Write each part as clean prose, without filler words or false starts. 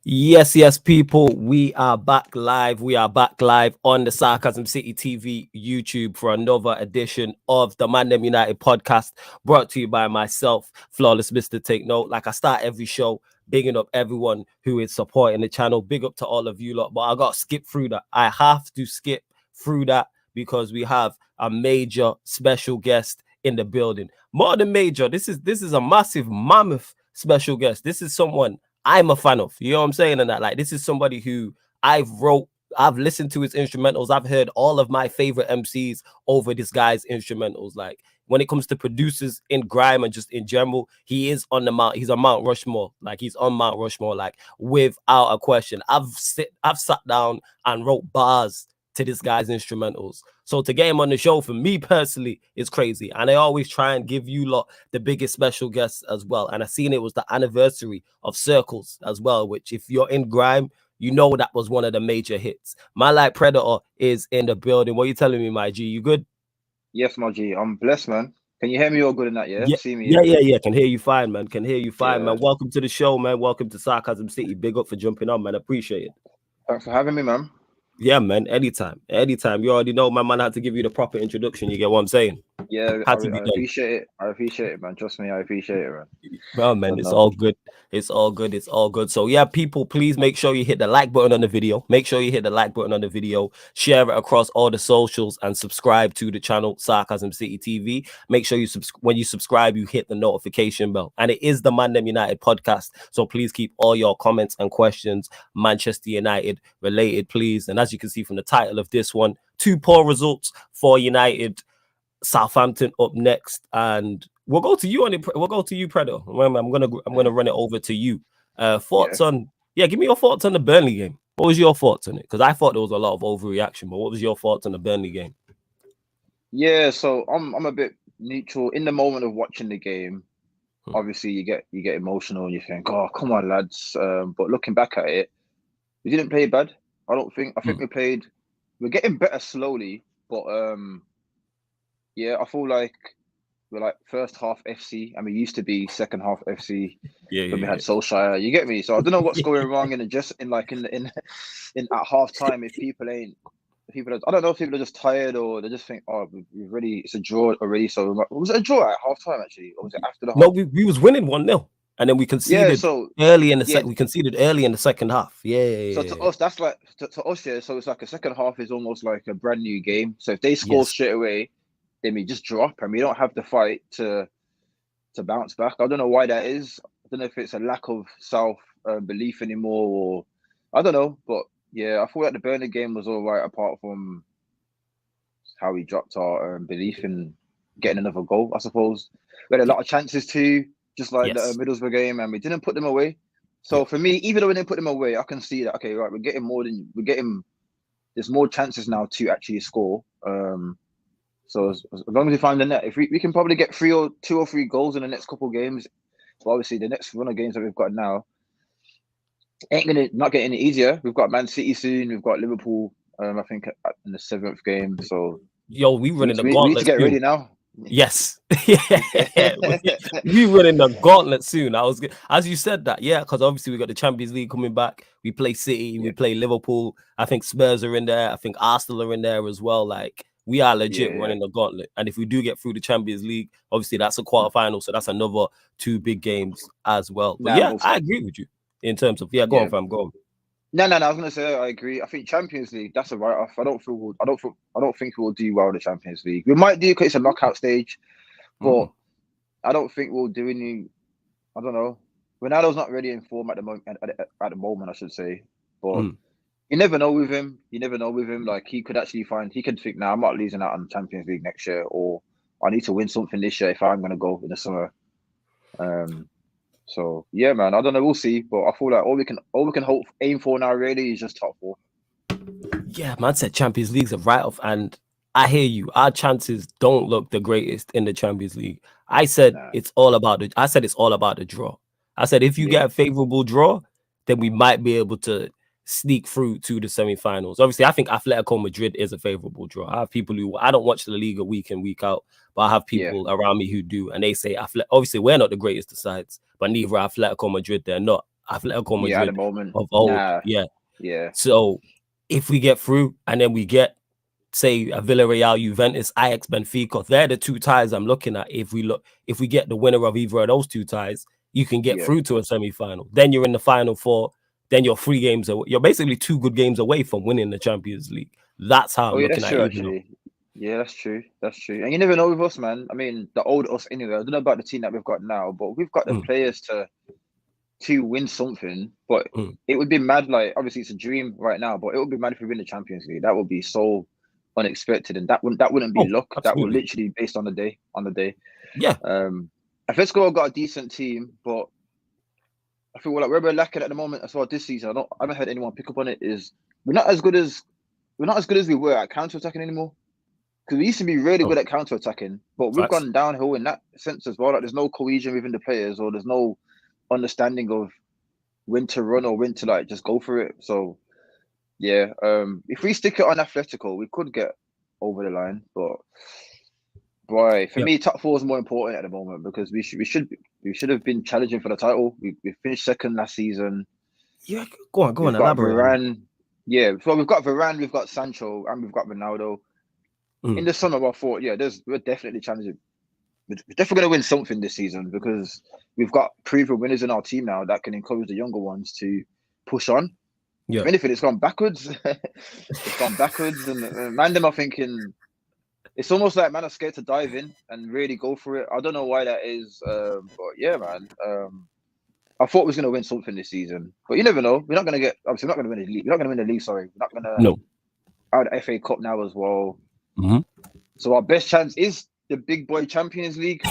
Yes, people. We are back live. We are back live on the Sarcasm City TV YouTube for another edition of the ManDem United podcast, brought to you by myself, Flawless Mr. Take Note. Like I start every show, bigging up everyone who is supporting the channel. Big up to all of you lot. But I got to skip through that. I have to skip through that because we have a major special guest in the building. More than major. This is a massive, mammoth special guest. This is someone I'm a fan of, you know what I'm saying? And that, like, this is somebody who I've listened to his instrumentals. I've heard all of my favorite MCs over this guy's instrumentals. Like, when it comes to producers in grime and just in general, he is on the mount. He's on Mount Rushmore. Like, he's on Mount Rushmore, like, without a question. I've sat down and wrote bars to this guy's instrumentals. So to get him on the show, for me personally, is crazy. And I always try and give you lot the biggest special guests as well. And I seen it was the anniversary of Circles as well, which if you're in grime, you know that was one of the major hits. My Like Predator is in the building. What are you telling me, my G? You good? Yes, my G. I'm blessed, man. Can you hear me all good in that, yeah? Yeah, See me, yeah. Can hear you fine, man. Can hear you fine, Yeah. man. Welcome to the show, man. Welcome to Sarcasm City. Big up for jumping on, man. Appreciate it. Thanks for having me, man. Yeah, man. Anytime. You already know my man had to give you the proper introduction. You get what I'm saying? Yeah, Had to be I done. appreciate it. I appreciate it, man. Trust me, I appreciate it, man. Well, man, it's all good. It's all good. It's all good. So yeah, people, please make sure you hit the like button on the video. Make sure you hit the like button on the video. Share it across all the socials and subscribe to the channel Sarcasm City TV. Make sure you when you subscribe, you hit the notification bell. And it is the ManDem United podcast. So please keep all your comments and questions Manchester United related, please. And as you can see from the title of this one, 2 poor results for United. Southampton up next, and we'll go to you on it. We'll go to you, Predator. I'm gonna run it over to you. Thoughts on give me your thoughts on the Burnley game. What was your thoughts on it? Because I thought there was a lot of overreaction, but what was your thoughts on the Burnley game? Yeah, so I'm a bit neutral in the moment of watching the game. Obviously, you get emotional and you think, "Oh, come on, lads!" But looking back at it, we didn't play bad. I think we're getting better slowly, but yeah, I feel like we're like first half FC, and we used to be second half FC when we had Solskjaer. You get me? So I don't know what's going wrong in at half time. If people I don't know if people are just tired or they just think, oh, we've already, it's a draw already. So was it a draw at half time actually, or was it after the half? No, we was winning 1-0, and then we conceded early in the second. We conceded early in the second half. So to us, that's like to us, yeah. So it's like a second half is almost like a brand new game. So if they score straight away, then we just drop and we don't have the fight to bounce back. I don't know why that is. I don't know if it's a lack of self belief anymore, or I don't know. But yeah, I thought that the Burnley game was all right, apart from how we dropped our belief in getting another goal. I suppose we had a lot of chances too, just like the Middlesbrough game, and we didn't put them away. So for me, even though we didn't put them away, I can see that okay, right, there's more chances now to actually score. So as long as we find the net, if we can probably get 2 or 3 goals in the next couple of games. But obviously, the next run of games that we've got now not getting any easier. We've got Man City soon. We've got Liverpool. I think in the 7th game. So we running the gauntlet. We need to get ready now. Yes, we running the gauntlet soon. As you said that, because obviously we got the Champions League coming back. We play City. We play Liverpool. I think Spurs are in there. I think Arsenal are in there as well. Like, we are legit running the gauntlet. And if we do get through the Champions League, obviously that's a quarterfinal. So that's another 2 big games as well. But I agree with you in terms of, go on, fam, go on. No. I was gonna say I agree. I think Champions League, that's a write-off. I don't think we'll do well in the Champions League. We might do because it's a knockout stage, but I don't think we'll do any. I don't know. Ronaldo's not really in form at the moment. At the moment, I should say. But you never know with him. Like, he could think, now I'm not losing out on the Champions League next year, or I need to win something this year if I'm going to go in the summer. So yeah, man, I don't know. We'll see. But I feel like all we can aim for now really is just top 4. Yeah, man said Champions League's a write-off, and I hear you. Our chances don't look the greatest in the Champions League. I said it's all about the draw. I said if you get a favorable draw, then we might be able to sneak through to the semi-finals. Obviously, I think Atletico Madrid is a favorable draw. I have people who, I don't watch the Liga week in, week out, but I have people around me who do, and they say, obviously, we're not the greatest of sides, but neither Atletico Madrid, they're not Atletico Yeah, at the Madrid moment, of old. nah. Yeah. Yeah. So if we get through and then we get, say, a Villarreal, Juventus, Ajax, Benfica, they're the two ties I'm looking at. If we get the winner of either of those two ties, you can get through to a semi-final. Then you're in the final four. Then you're 3 games away. You're basically 2 good games away from winning the Champions League. That's how I'm looking That's at true, it. actually. Yeah, that's true. That's true. And you never know with us, man. I mean, the old us anyway. I don't know about the team that we've got now, but we've got the players to win something. But it would be mad. Like, obviously, it's a dream right now, but it would be mad if we win the Champions League. That would be so unexpected, and that wouldn't be luck. Absolutely. That would literally be based on the day. Yeah. Atletico have got a decent team, but I feel like where we're lacking at the moment as well this season. I haven't heard anyone pick up on it. Is we're not as good as we were at counter-attacking anymore. Because we used to be really good at counter-attacking, but we've gone downhill in that sense as well. Like, there's no cohesion within the players, or there's no understanding of when to run or when to like just go for it. So yeah, if we stick it on Atletico, we could get over the line. But boy, for me, top 4 is more important at the moment, because we should have been challenging for the title. We finished second last season. Yeah, go on, We've got elaborate. Varane. Yeah, so we've got Varane, we've got Sancho, and we've got Ronaldo. In the summer, I thought, we're definitely challenging. We're definitely going to win something this season, because we've got proven winners in our team now that can encourage the younger ones to push on. Yeah. If anything, it's gone backwards. It's gone backwards, and ManDem are thinking it's almost like man are scared to dive in and really go for it. I don't know why that is, but yeah, man. I thought we was going to win something this season, but you never know. We're not going to get. Obviously, we're not going to win the league. We're not going to win the league. Sorry, we're not going to. No. Out the FA Cup now as well. So our best chance is the big boy Champions League.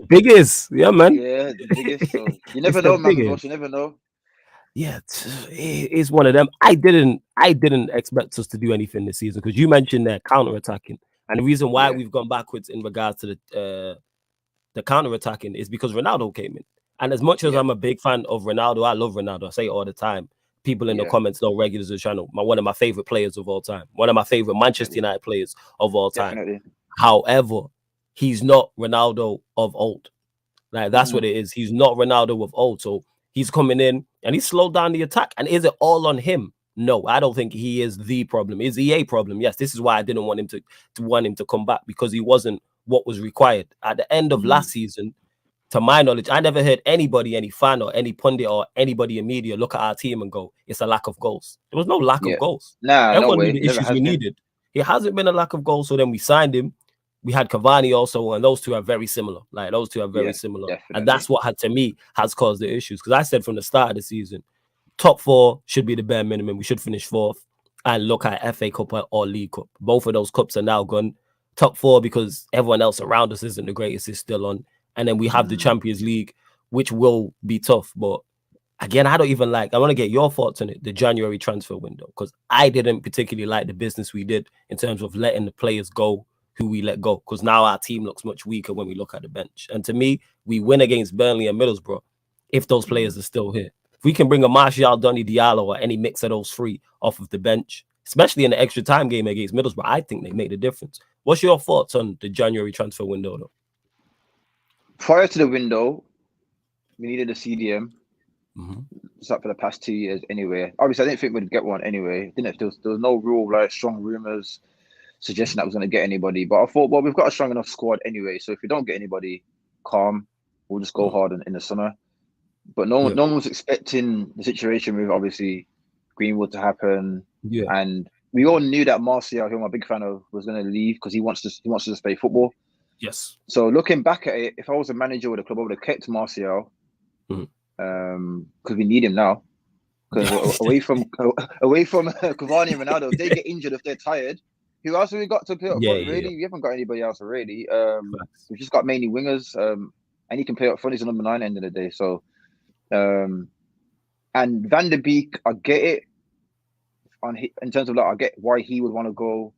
Biggest, yeah, man. Yeah, the biggest. So you never know, man. You never know. Yeah, it's one of them. I didn't expect us to do anything this season, because you mentioned they're counter-attacking, and the reason why we've gone backwards in regards to the counter-attacking is because Ronaldo came in. And as much as I'm a big fan of Ronaldo, I love Ronaldo. I say it all the time. People in the comments know, regulars of the channel, one of my favorite players of all time, one of my favorite Manchester United players of all time. Definitely. However, he's not Ronaldo of old. Like, that's what it is. He's not Ronaldo of old. So he's coming in and he slowed down the attack. And is it all on him? No, I don't think he is the problem. Is he a problem? Yes. This is why I didn't want him to come back, because he wasn't what was required. At the end of last season, to my knowledge, I never heard anybody, any fan or any pundit or anybody in media look at our team and go, it's a lack of goals. There was no lack of goals. Nah, everyone no way. knew the issues we needed. It hasn't been a lack of goals. So then we signed him. We had Cavani also, and those two are very similar. Like, those two are very similar. Definitely. And that's what to me has caused the issues. Because I said from the start of the season, top 4 should be the bare minimum. We should finish 4th and look at FA Cup or League Cup. Both of those cups are now gone. Top 4, because everyone else around us isn't the greatest, is still on. And then we have the Champions League, which will be tough. But again, I want to get your thoughts on it, the January transfer window, because I didn't particularly like the business we did in terms of letting the players go who we let go, because now our team looks much weaker when we look at the bench. And to me, we win against Burnley and Middlesbrough if those players are still here. If we can bring a Martial, Donny, Diallo, or any mix of those 3 off of the bench, especially in the extra time game against Middlesbrough, I think they make the difference. What's your thoughts on the January transfer window, though? Prior to the window, we needed a CDM. It's up for the past 2 years anyway. Obviously, I didn't think we'd get one anyway. There was no real like strong rumors suggesting that was going to get anybody. But I thought, well, we've got a strong enough squad anyway. So if we don't get anybody, calm. We'll just go hard in the summer. But no one was expecting the situation with obviously Greenwood to happen. Yeah. And we all knew that Martial, who I'm a big fan of, was going to leave because he wants to just play football. Yes. So looking back at it, if I was a manager with a club, I would have kept Martial because we need him now. Because away from Cavani and Ronaldo, if they get injured, if they're tired, who else have we got to play up front? Really, we haven't got anybody else already. We've just got mainly wingers, and he can play up front. He's a number 9 end of the day. So, and Van der Beek, I get it. In terms of like, I get why he would want to go,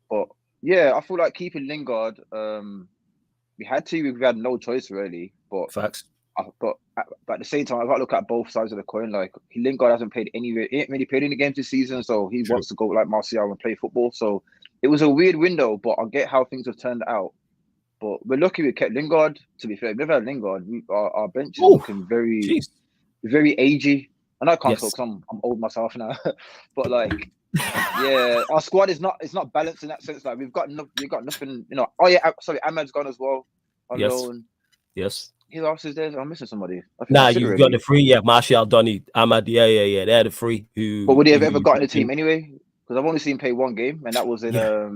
but yeah, I feel like keeping Lingard. We had to. We had no choice really. But facts. But at the same time, I've got to look at both sides of the coin. Like, Lingard hasn't played anywhere. He ain't really played any games this season, so he wants to go like Martial and play football. So it was a weird window, but I get how things have turned out. But we're lucky we kept Lingard. To be fair, we've never had Lingard. Our bench is looking very very agey. And I can't Yes. talk because I'm old myself now. But like, yeah, our squad is not balanced in that sense. Like we've got nothing. You know. Oh yeah, sorry, Ahmad's gone as well on loan. Yes. Who else is there? I'm missing somebody. I think Nah, that's it you've got already. the three. Yeah, Martial, Donny, Ahmad. Yeah. They're the three But would he have who ever you got in the mentioned. team anyway? Because I've only seen him play one game, and that was in Yeah.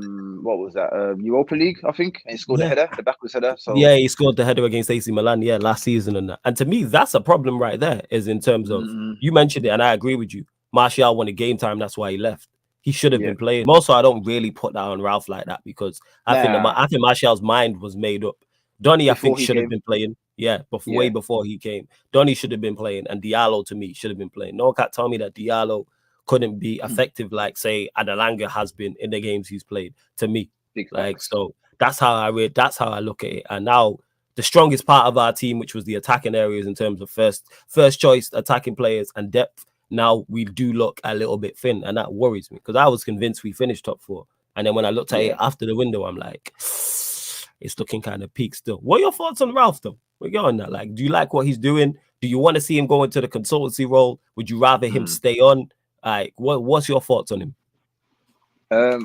what was that? Europa League, I think. And he scored a header, the backwards header. So Yeah, he scored the header against AC Milan, last season and that. And to me, that's a problem right there, is in terms of, you mentioned it, and I agree with you. Martial wanted game time, that's why he left. He should have been playing. Also, I don't really put that on Ralf like that because I think Martial's mind was made up. Donny, I think, should have been playing. Yeah, way before he came. Donny should have been playing, and Diallo, to me, should have been playing. No one can tell me that Diallo couldn't be effective like, say, Adalanga has been in the games he's played, to me. So that's how I look at it. And now the strongest part of our team, which was the attacking areas in terms of first choice attacking players and depth, now we do look a little bit thin, and that worries me because I was convinced we finished top 4. And then when I looked at it after the window, I'm like, it's looking kind of peak still. What are your thoughts on Ralf though? We're going that. Like, do you like what he's doing? Do you want to see him go into the consultancy role? Would you rather him stay on? Like, what's your thoughts on him?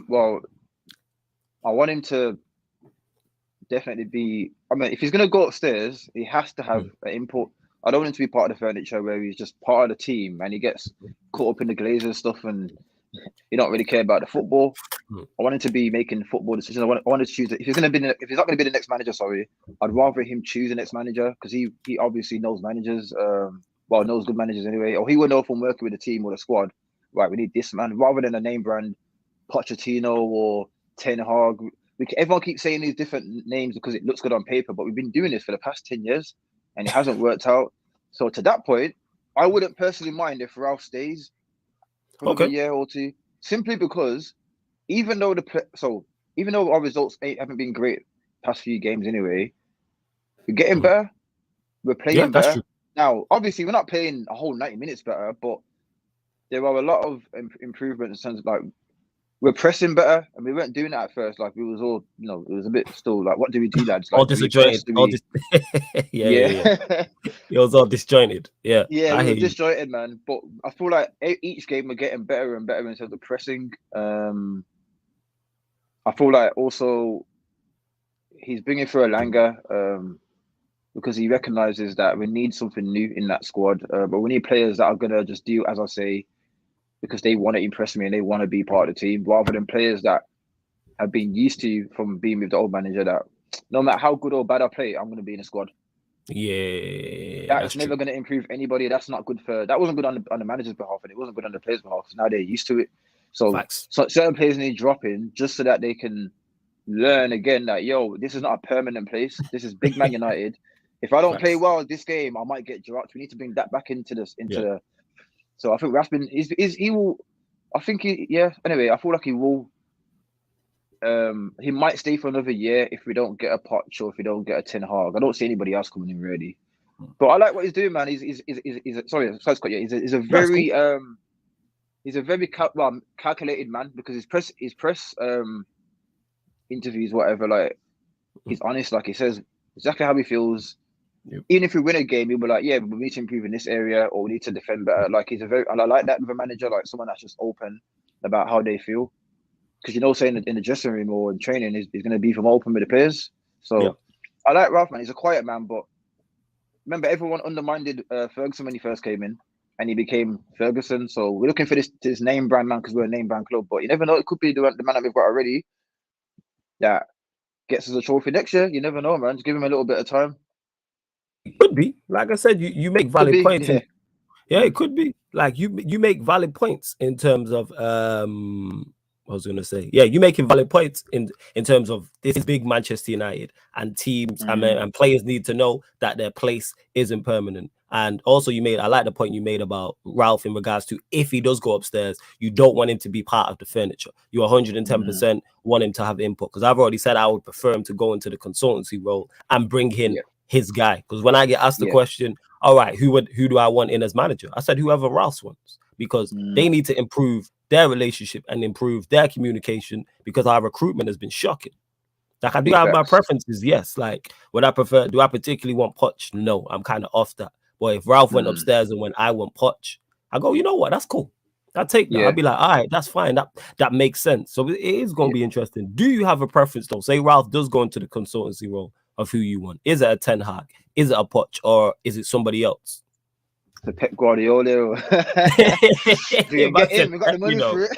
Well, I want him to definitely be. I mean, if he's gonna go upstairs, he has to have an input. I don't want him to be part of the furniture where he's just part of the team and he gets caught up in the Glazers stuff and he don't really care about the football. I want him to be making football decisions. I want to choose. If he's not going to be the next manager, I'd rather him choose the next manager because he obviously knows managers. Knows good managers anyway, or he would know from working with the team or the squad. Right, we need this man rather than a name brand, Pochettino or Ten Hag. Everyone keeps saying these different names because it looks good on paper, but we've been doing this for the past 10 years and it hasn't worked out. So to that point, I wouldn't personally mind if Ralf stays for another year or two, simply because even though our results haven't been great past few games anyway, we're getting better. We're playing better. True. Now, obviously, we're not playing a whole 90 minutes better, but there are a lot of improvements in terms of like we're pressing better, and we weren't doing that at first. Like we was all, it was a bit still like, what do we do, lads? Like, all disjointed. Yeah. It was all disjointed. Yeah, we were disjointed, man. But I feel like each game we're getting better and better in terms of pressing. I feel like also he's bringing through Elanga because he recognizes that we need something new in that squad. But we need players that are gonna just do as I say, because they want to impress me and they want to be part of the team, rather than players that have been used to from being with the old manager that no matter how good or bad I play, I'm going to be in the squad. Yeah, that's never going to improve anybody. That's not good that wasn't good on the manager's behalf, and it wasn't good on the players' behalf. Now they're used to it. So certain players need dropping just so that they can learn again that, this is not a permanent place. This is Big Man United. If I don't play well this game, I might get dropped. We need to bring that back into the. So I think Raspin he will. I think Anyway, I feel like he will. He might stay for another year if we don't get a Poch or if we don't get a Ten Hag. I don't see anybody else coming in really. But I like what he's doing, man. He's a very he's a very calculated man because his press interviews, whatever, like he's honest. Like he says exactly how he feels. Yep. Even if we win a game, he'll be like, we need to improve in this area or we need to defend better. Like and I like that with a manager, like someone that's just open about how they feel. Because saying in the dressing room or in training, he's going to be from open with the players. So I like Ralf, man. He's a quiet man, but remember everyone undermined Ferguson when he first came in and he became Ferguson. So we're looking for this name brand man because we're a name brand club, but you never know. It could be the man that we've got already that gets us a trophy next year. You never know, man. Just give him a little bit of time. It could be. Like I said, you make valid points. It could be. Like you make valid points in terms of I was going to say, you're making valid points in terms of this big Manchester United and teams and players need to know that their place isn't permanent. And also I like the point you made about Ralf in regards to if he does go upstairs, you don't want him to be part of the furniture. You 110% want him to have input. Because I've already said I would prefer him to go into the consultancy role and bring in his guy. Because when I get asked the question, all right, who do I want in as manager? I said whoever Ralf wants, because they need to improve their relationship and improve their communication, because our recruitment has been shocking. Like I do have my preferences, yes. Like do I particularly want Poch? No, I'm kind of off that. But if Ralph went upstairs and when I went Poch, I go, you know what? That's cool. I'll take that. Yeah. I'll be like, all right, that's fine. That makes sense. So it is going to be interesting. Do you have a preference though? Say Ralph does go into the consultancy role of who you want. Is it a Ten Hag? Is it a Poch? Or is it somebody else? The Pep Guardiola. We get him. We got the money for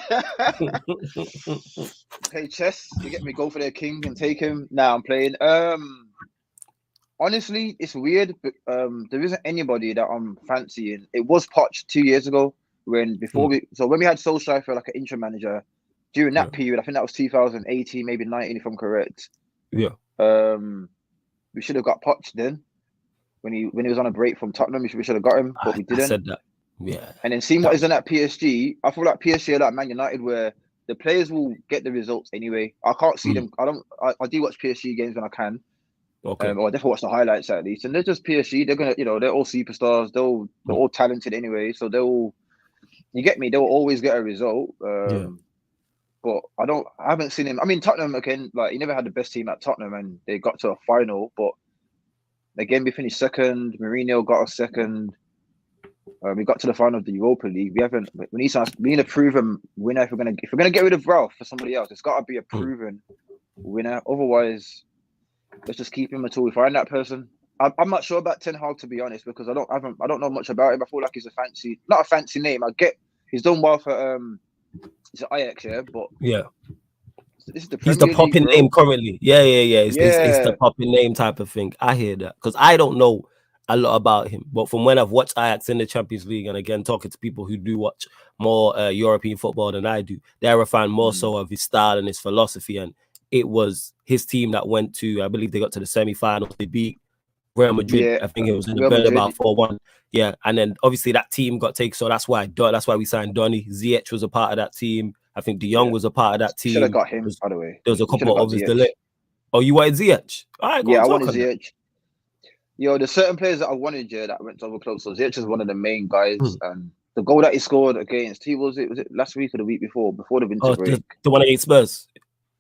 it. Play chess. You get me, go for their king and take him. Now I'm playing. Honestly, it's weird, but there isn't anybody that I'm fancying. It was Poch 2 years ago when we had Solskjaer for like an interim manager during that period. I think that was 2018, maybe 19, if I'm correct. Yeah. We should have got Poch then. When he was on a break from Tottenham, we should have got him, but we didn't. I said that. Yeah. And then seeing what is done at PSG, I feel like PSG are like Man United, where the players will get the results anyway. I can't see them. I do watch PSG games when I can. Okay. Or I definitely watch the highlights at least. And they're just PSG. They're gonna, they're all superstars. They're all talented anyway. So you get me. They'll always get a result. But I haven't seen him. I mean, Tottenham again. Like he never had the best team at Tottenham, and they got to a final, but. Again, we finished second. Mourinho got us second. We got to the final of the Europa League. We need a proven winner if we're gonna get rid of Ralph for somebody else. It's got to be a proven winner. Otherwise, let's just keep him until we find that person. I'm not sure about Ten Hag, to be honest, because I don't know much about him. I feel like he's not a fancy name. I get he's done well for he's at Ajax, but he's the popping name currently. Yeah. It's the popping name type of thing. I hear that because I don't know a lot about him, but from when I've watched Ajax in the Champions League, and again talking to people who do watch more European football than I do, they're a fan more so of his style and his philosophy. And it was his team that went to, I believe they got to the semi-finals. They beat Real Madrid. Yeah, I think it was in the about 4-1. Yeah, and then obviously that team got taken, so that's why we signed Donny. Ziyech was a part of that team. I think De Jong was a part of that team. Should have got him, by the way. There was a couple of others. Oh, you wanted Ziyech? All right, I wanted Ziyech. There's certain players that I wanted that went to other clubs. So Ziyech is one of the main guys. And the goal that he scored against, was it last week or the week before the winter break? The one against Spurs.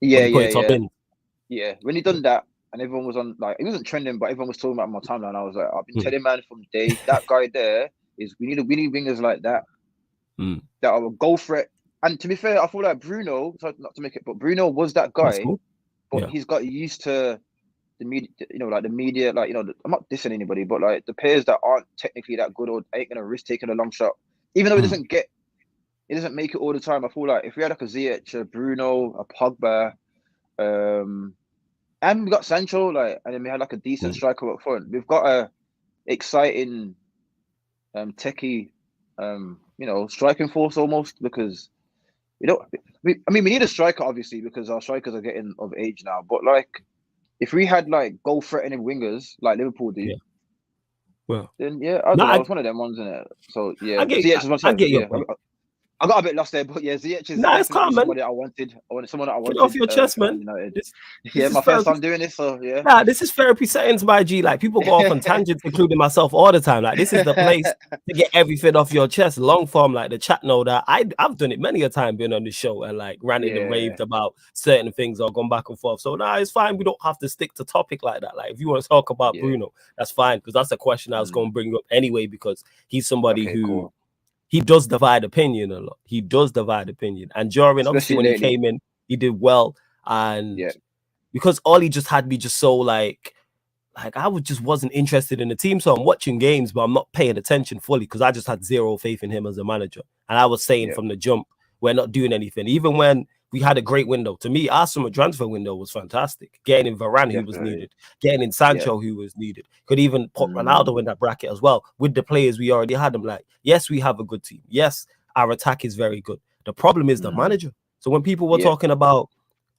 Yeah. When he done that, and everyone was on, like, it wasn't trending, but everyone was talking about my timeline. I was like, I've been telling man from the day, that guy there we need wingers like that. That will go for it. And to be fair, I feel like Bruno, not to make it, but Bruno was that guy, but he's got used to the media, the media, I'm not dissing anybody, but like the players that aren't technically that good or ain't gonna risk taking a long shot, even though it doesn't make it all the time. I feel like if we had like a Ziyech, a Bruno, a Pogba, and we got Sancho, and then we had like a decent striker up front. We've got a exciting, techie, striking force almost, because we need a striker obviously because our strikers are getting of age now. But like, if we had like goal threatening wingers like Liverpool do, then I don't know, it's one of them ones, isn't it? So yeah, I get your point. I got a bit lost there, but yeah, Ziyech is somebody I wanted. I wanted someone that I wanted. Get off your chest, man. This my first time doing this, so yeah. Nah, this is therapy settings, my G. Like, people go off on tangents, including myself, all the time. Like, this is the place to get everything off your chest. Long form, like the chat know that I've done it many a time being on the show and like ranted and raved about certain things or gone back and forth. So it's fine. We don't have to stick to topic like that. Like, if you want to talk about Bruno, that's fine, because that's a question I was going to bring up anyway, because he's somebody who. Cool. He does divide opinion a lot. And during, obviously, when he came in, he did well. And because Ollie just had me just so like I wasn't interested in the team. So I'm watching games, but I'm not paying attention fully because I just had zero faith in him as a manager. And I was saying from the jump, we're not doing anything. Even when we had a great window. To me, our summer transfer window was fantastic. Getting in Varane, who was needed. Getting in Sancho, who was needed. Could even put Ronaldo in that bracket as well. With the players we already had them. Like, yes, we have a good team. Yes, our attack is very good. The problem is the manager. So when people were talking about,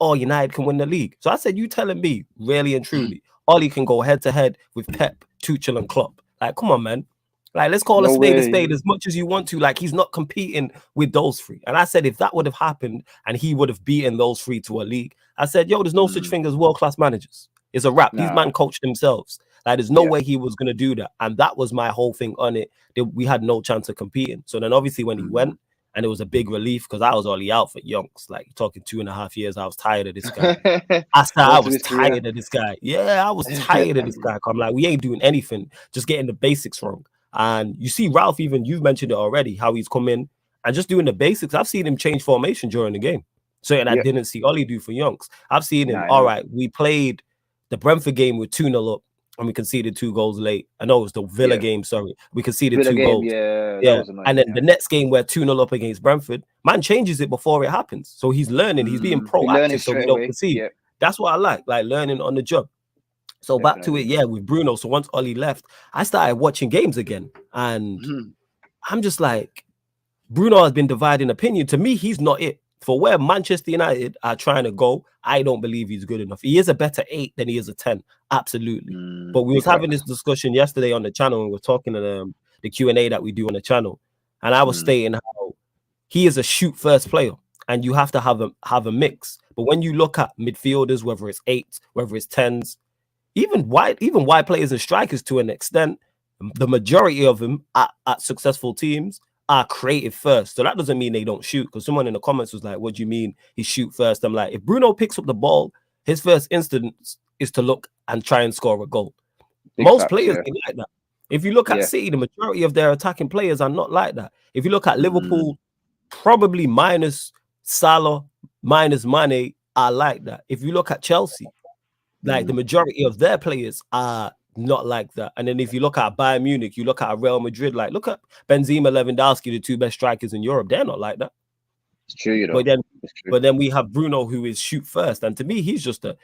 United can win the league. So I said, you telling me, really and truly, Ollie can go head-to-head with Pep, Tuchel and Klopp. Like, come on, man. Like, let's call a spade as much as you want to. Like, he's not competing with those three. And I said, if that would have happened and he would have beaten those three to a league, I said, there's no such thing as world-class managers. It's a wrap. These men coached themselves. Like, there's no way he was going to do that. And that was my whole thing on it. We had no chance of competing. So then obviously when he went, and it was a big relief because I was already out for yonks. Like, talking 2.5 years, I was tired of this guy. I was tired of this guy. Yeah, I was tired of this guy. I'm like, we ain't doing anything, just getting the basics wrong. And you see Ralf, even you've mentioned it already, how he's come in and just doing the basics. I've seen him change formation during the game. Something I didn't see Ollie do for Yonks. I've seen him, all right, we played the Brentford game with 2-0 up and we conceded 2 goals late. I know it was the Villa game, sorry. We conceded 2 goals. Yeah, that was annoying. And then the next game we're 2-0 up against Brentford, man changes it before it happens. So he's learning, he's being proactive so we don't concede. That's what I like learning on the job. So back to it, with Bruno. So once Ollie left, I started watching games again. And I'm just like, Bruno has been dividing opinion. To me, he's not it. For where Manchester United are trying to go, I don't believe he's good enough. He is a better 8 than he is a 10. Absolutely. But we was having this discussion yesterday on the channel, and we're talking to the Q&A that we do on the channel. And I was stating how he is a shoot-first player. And you have to have a mix. But when you look at midfielders, whether it's 8s, whether it's 10s, even wide players and strikers to an extent, the majority of them at successful teams are creative first. So that doesn't mean they don't shoot, because someone in the comments was like, what do you mean he shoot first? I'm like, if Bruno picks up the ball, his first instinct is to look and try and score a goal. Most players ain't like that. If you look at City, the majority of their attacking players are not like that. If you look at Liverpool, probably minus Salah, minus Mane, are like that. If you look at Chelsea, like the majority of their players are not like that. And then if you look at Bayern Munich, you look at Real Madrid, like look at Benzema, Lewandowski, the 2 best strikers in Europe. They're not like that. It's true, you know. But then we have Bruno, who is shoot first, and to me, he's just an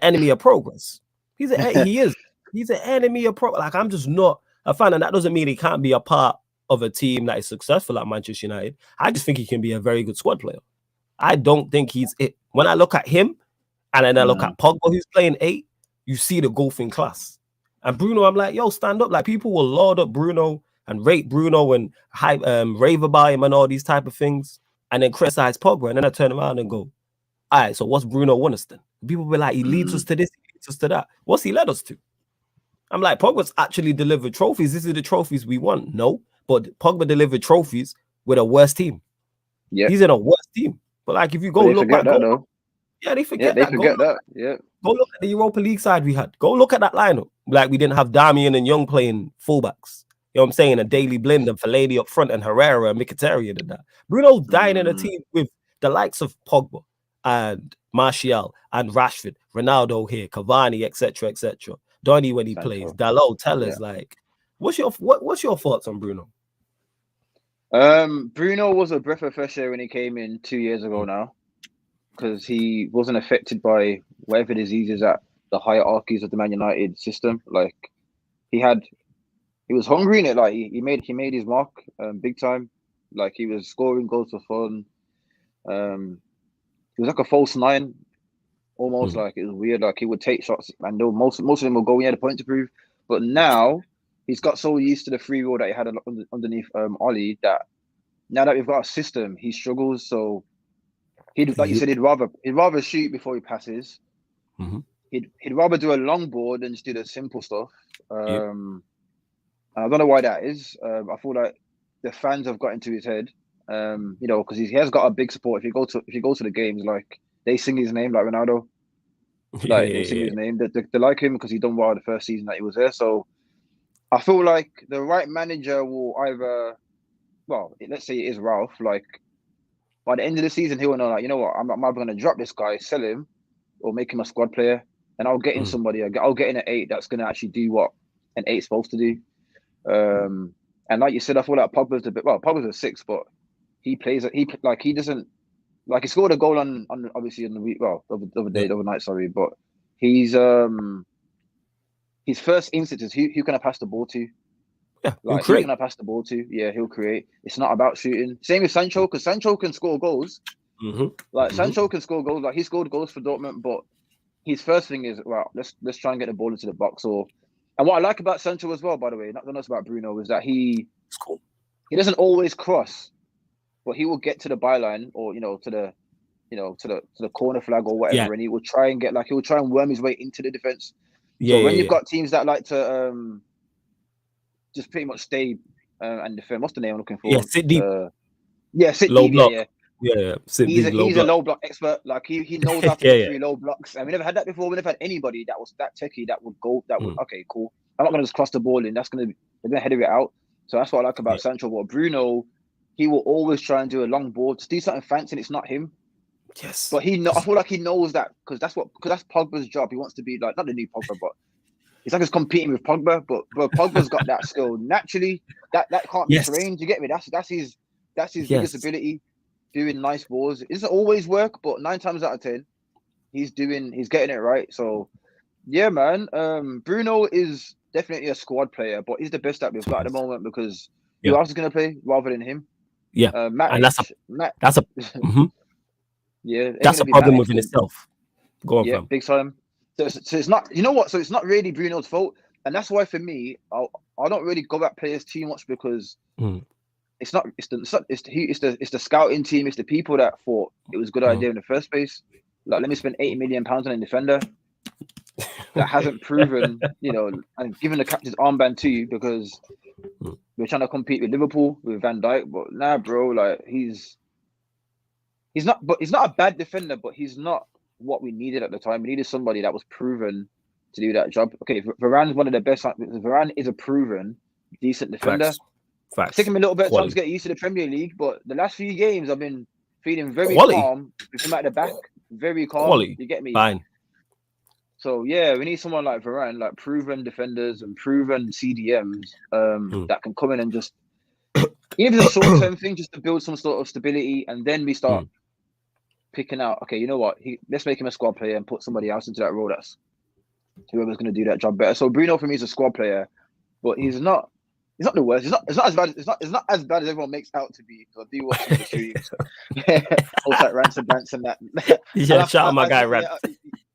enemy of progress. He's an enemy of progress. Like, I'm just not a fan, and that doesn't mean he can't be a part of a team that is successful at Manchester United. I just think he can be a very good squad player. I don't think he's it. When I look at him, and then I look at Pogba, who's playing 8, you see the golfing class. And Bruno, I'm like, yo, stand up. Like, people will laud up Bruno and rate Bruno and rave about him and all these type of things, and then criticize Pogba. And then I turn around and go, all right, so what's Bruno won us then? People be like, he leads us to this, he leads us to that. What's he led us to? I'm like, Pogba's actually delivered trophies. This is the trophies we want. No, but Pogba delivered trophies with a worse team. Yeah, he's in a worse team. But like, if you go look back, they forget that. Yeah. Go look at the Europa League side we had. Go look at that lineup. Like, we didn't have Damian and Young playing fullbacks. You know what I'm saying? A Daily Blind and Fellaini up front and Herrera and Mkhitaryan and that. Bruno's dying in a team with the likes of Pogba and Martial and Rashford, Ronaldo here, Cavani, etc., etc. Donny when he plays. Dalot, tell us, like, what's your thoughts on Bruno? Bruno was a breath of fresh air when he came in 2 years ago now, because he wasn't affected by whatever diseases at the hierarchies of the Man United system. Like, he was hungry in it. Like, he made his mark big time. Like, he was scoring goals for fun. He was like a false 9, almost. Like, it was weird. Like, he would take shots, and most of them would go. He had a point to prove. But now he's got so used to the free roll that he had underneath Ollie, that now that we've got a system, he struggles. So like you said, he'd rather shoot before he passes. He'd rather do a long ball than just do the simple stuff. And I don't know why that is. I feel like the fans have got into his head. You know, because he has got a big support. If you go to the games, like, they sing his name, like Ronaldo. Like, they sing his name. They like him because he done well the first season that he was there. So I feel like the right manager will either, well, let's say it is Ralf. Like, by the end of the season, he will know, like, you know what, I'm either going to drop this guy, sell him, or make him a squad player, and I'll get in somebody. I'll get in an 8 that's going to actually do what an 8's supposed to do. And like you said, I feel like Pogba's a 6, but he doesn't, like, he scored a goal on obviously on the week, the other night, sorry, but his first instinct is who can I pass the ball to? Yeah, like, who can I pass the ball to? Yeah, he'll create. It's not about shooting. Same with Sancho, because Sancho can score goals. Sancho can score goals. Like, he scored goals for Dortmund, but his first thing is, well, let's try and get the ball into the box. And what I like about Sancho as well, by the way, not about Bruno, is that he doesn't always cross, but he will get to the byline, or to the corner flag or whatever, and he will try and worm his way into the defense. So when you've got teams that like to just pretty much stay and defend, what's the name I'm looking for? Sit deep. Sit low deep. Block. He's a low block expert. Like, he knows how to get through low blocks. And we never had that before. We never had anybody that was that techie that would go. Okay, cool. I'm not going to just cross the ball in. That's going to they're gonna header it out. So that's what I like about Sancho. But Bruno, he will always try and do a long ball to do something fancy, and it's not him. Yes, but I feel like he knows that because that's Pogba's job. He wants to be like not the new Pogba, but it's like he's competing with Pogba. But Pogba's got that skill naturally. That can't be trained. You get me? That's his biggest ability. Doing nice balls. It doesn't always work, but 9 times out of 10, he's getting it right. So yeah, man. Bruno is definitely a squad player, but he's the best that we've got at the moment because who else is gonna play rather than him? Yeah, and that's a yeah, that's a problem within itself. Go on, yeah, fam. big time. So it's not, you know what? So it's not really Bruno's fault, and that's why for me, I don't really go at players too much because it's the scouting team, it's the people that thought it was a good idea in the first place. Like, let me spend £80 million on a defender that hasn't proven, and given the captain's armband to you because we're trying to compete with Liverpool with Van Dijk. But nah, bro, like he's not a bad defender, but he's not what we needed at the time. We needed somebody that was proven to do that job. Okay, Varane's one of the best. Varane is a proven decent defender. Facts. It's taken me a little bit of time to get used to the Premier League, but the last few games I've been feeling very calm with him at the back. Very calm. You get me? Fine. So yeah, we need someone like Varane, like proven defenders and proven CDMs that can come in and just, even if it's a short-term thing, just to build some sort of stability, and then we start picking out. Okay, you know what? Let's make him a squad player and put somebody else into that role. That's whoever's going to do that job better. So Bruno for me is a squad player, but he's not. He's not the worst. It's not as bad. It's not as bad as everyone makes out to be. I do watch the streams. Also like Ransom Dance and that. Yeah, shout out my guy Rant.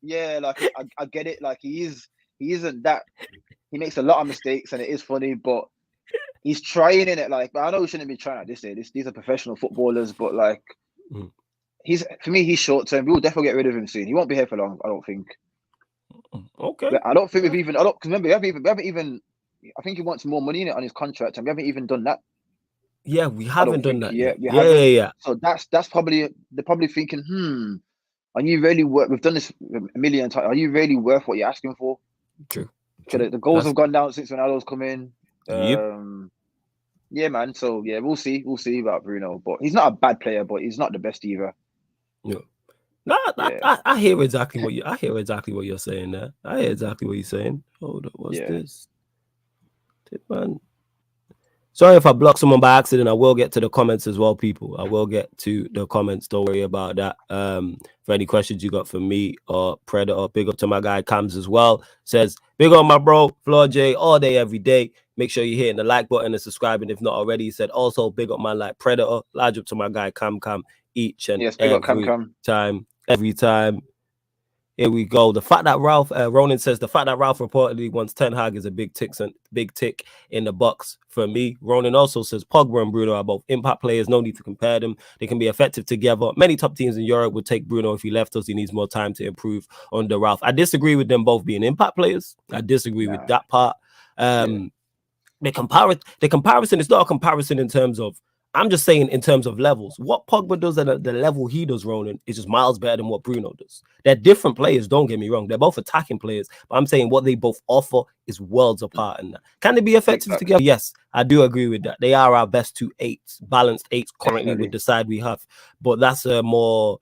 Yeah, like I get it. Like he isn't that. He makes a lot of mistakes and it is funny, but he's trying in it. Like, but I know he shouldn't be trying at this age. These are professional footballers, but like he's short term. We'll definitely get rid of him soon. He won't be here for long, I don't think. Okay. But I don't think we've even. Because remember, we haven't even. I think he wants more money in it on his contract, and we haven't even done that. Yeah, we haven't done that yet. Yeah. So that's probably, they're probably thinking, are you really worth? We've done this a million times. Are you really worth what you're asking for? True. The goals have gone down since Ronaldo's come in. Yep. Yeah, man. So yeah, we'll see about Bruno, but he's not a bad player, but he's not the best either. No. I hear exactly what you're saying there. I hear exactly what you're saying. Hold up, what's this? Man. Sorry if I block someone by accident. I will get to the comments as well, people. I will get to the comments. Don't worry about that. For any questions you got for me or Predator, big up to my guy Cams as well. Says, big up my bro, Floor J, all day, every day. Make sure you're hitting the like button and subscribing if not already. He said, also big up man like Predator. Large up to my guy Cam each and every time. Here we go. The fact that Ronan says the fact that Ralf reportedly wants Ten Hag is a big tick in the box for me. Ronan also says Pogba and Bruno are both impact players. No need to compare them. They can be effective together. Many top teams in Europe would take Bruno if he left us. He needs more time to improve under Ralf. I disagree with them both being impact players. I disagree with that part. The comparison is not a comparison in terms of. I'm just saying in terms of levels. What Pogba does at the level he does, Ronan, is just miles better than what Bruno does. They're different players, don't get me wrong. They're both attacking players, but I'm saying what they both offer is worlds apart in that. Can they be effective together? Yes, I do agree with that. They are our best 2 8s, balanced 8s currently with the side we have. But that's more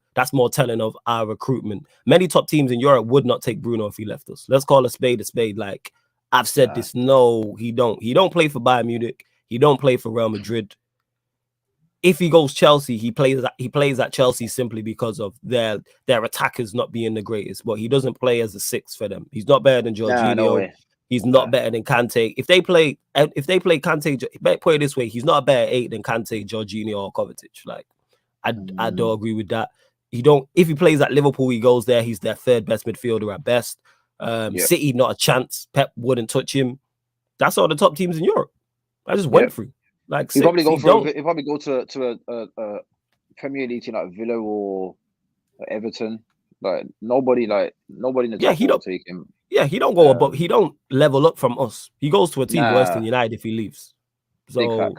telling of our recruitment. Many top teams in Europe would not take Bruno if he left us. Let's call a spade a spade. Like I've said this. No, he don't. He don't play for Bayern Munich. He don't play for Real Madrid. If he goes Chelsea, he plays at Chelsea simply because of their attackers not being the greatest. But he doesn't play as a 6 for them. He's not better than Jorginho. No he's not better than Kante. If they play Kante, put it this way, he's not a better 8 than Kante, Jorginho, or Kovacic. Like I don't agree with that. If he plays at Liverpool, he goes there. He's their 3rd best midfielder at best. City, not a chance. Pep wouldn't touch him. That's all the top teams in Europe. I just went through. Like you probably go to a Premier League team like Villa or Everton. Like nobody in the top will take him. Yeah, he don't go above. He don't level up from us. He goes to a team worse than United if he leaves. So,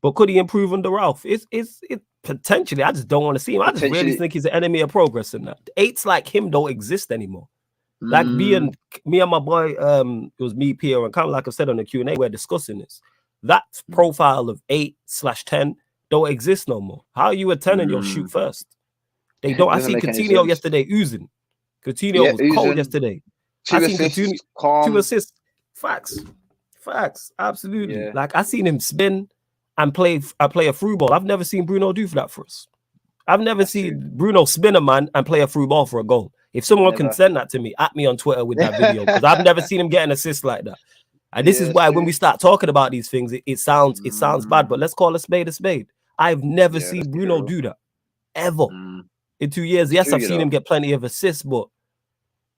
but could he improve under Ralf? It's potentially. I just don't want to see him. I just really think he's an enemy of progress in that. 8s like him don't exist anymore. Like me and my boy, it was me, Pierre, and kind of like I said on the Q&A, we're discussing this. That profile of 8/10 don't exist no more. How are you a 10 and you'll shoot first? They don't. I see Coutinho yesterday oozing. Coutinho was cold yesterday. I seen Coutinho, calm. 2 assists. Facts. Absolutely. Yeah. Like I seen him spin and play a through ball. I've never seen Bruno do that for us. I've never seen Bruno spin a man and play a through ball for a goal. If someone can send that to me, at me on Twitter with that video, because I've never seen him get an assist like that. And this is why when we start talking about these things, it sounds bad, but let's call a spade a spade. I've never seen Bruno do that ever in 2 years. Yes, I've seen him get plenty of assists, but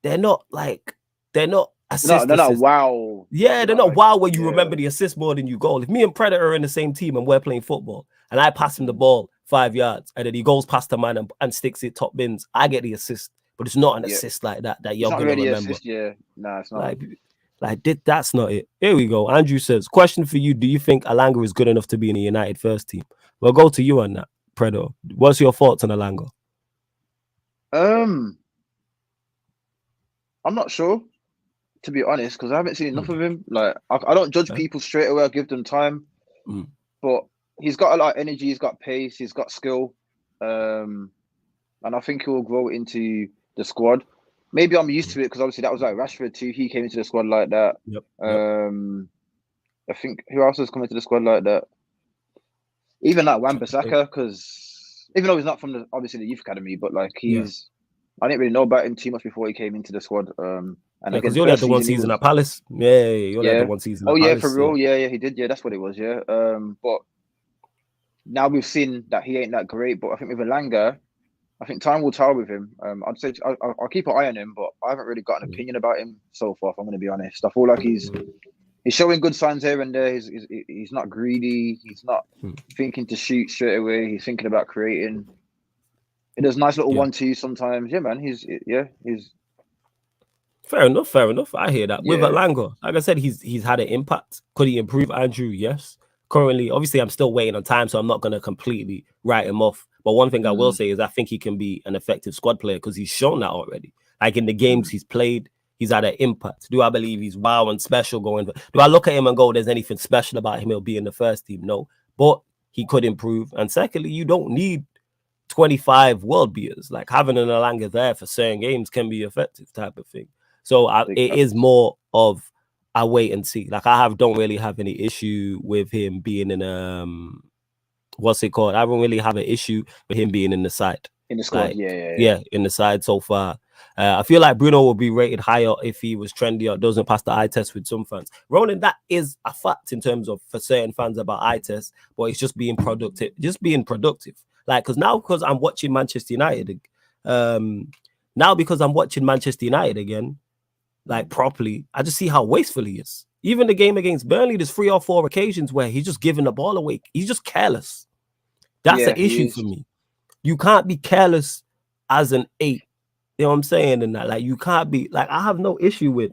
they're not assists. They're not wow. Yeah, they're not wow where you remember the assist more than you goal. If me and Predator are in the same team and we're playing football and I pass him the ball 5 yards and then he goes past the man and sticks it top bins, I get the assist. But it's not an assist like that you're going to remember. Assist, nah, it's not. That's not it. Here we go. Andrew says, question for you. Do you think Alanga is good enough to be in the United first team? We'll go to you on that, Predo. What's your thoughts on Alanga? I'm not sure, to be honest, because I haven't seen enough of him. Like, I don't judge people straight away. I give them time. But he's got a lot of energy. He's got pace. He's got skill. And I think he will grow into the squad. Maybe I'm used to it because obviously that was like Rashford too. He came into the squad like that. I think who else has come into the squad like that? Even like Wan-Bissaka, because even though he's not from obviously the youth academy, but like I didn't really know about him too much before he came into the squad. And because you only had the one season at Palace. You only had the one season. Oh yeah, for real. Yeah, he did. Yeah, that's what it was. Yeah. But now we've seen that he ain't that great. But I think with Alanga, I think time will tell with him. I'd say I'll keep an eye on him, but I haven't really got an opinion about him so far. If I'm going to be honest, I feel like he's showing good signs here and there. He's not greedy. He's not thinking to shoot straight away. He's thinking about creating. He does nice little 1-2 sometimes. Yeah, man. He's fair enough. I hear that. With Alanga, like I said, he's had an impact. Could he improve, Andrew? Yes. Currently, obviously, I'm still waiting on time, so I'm not going to completely write him off. But one thing I will say is I think he can be an effective squad player because he's shown that already. Like in the games he's played, he's had an impact. Do I believe he's wow and special going? Do I look at him and go, there's anything special about him? He'll be in the first team. No. But he could improve. And secondly, you don't need 25 world beaters. Like having an Alanga there for certain games can be effective type of thing. So it is more of a wait and see. Like don't really have any issue with him being in what's it called? I don't really have an issue with him being in the side. In the squad, like, yeah, in the side so far. I feel like Bruno will be rated higher if he was trendier, doesn't pass the eye test with some fans. Ronan, that is a fact in terms of for certain fans about eye test, but it's just being productive. Like, because I'm watching Manchester United, again, like properly, I just see how wasteful he is. Even the game against Burnley, there's 3 or 4 occasions where he's just giving the ball away. He's just careless. That's the issue for me. You can't be careless as an 8. You know what I'm saying? And that, like, you can't be like, I have no issue with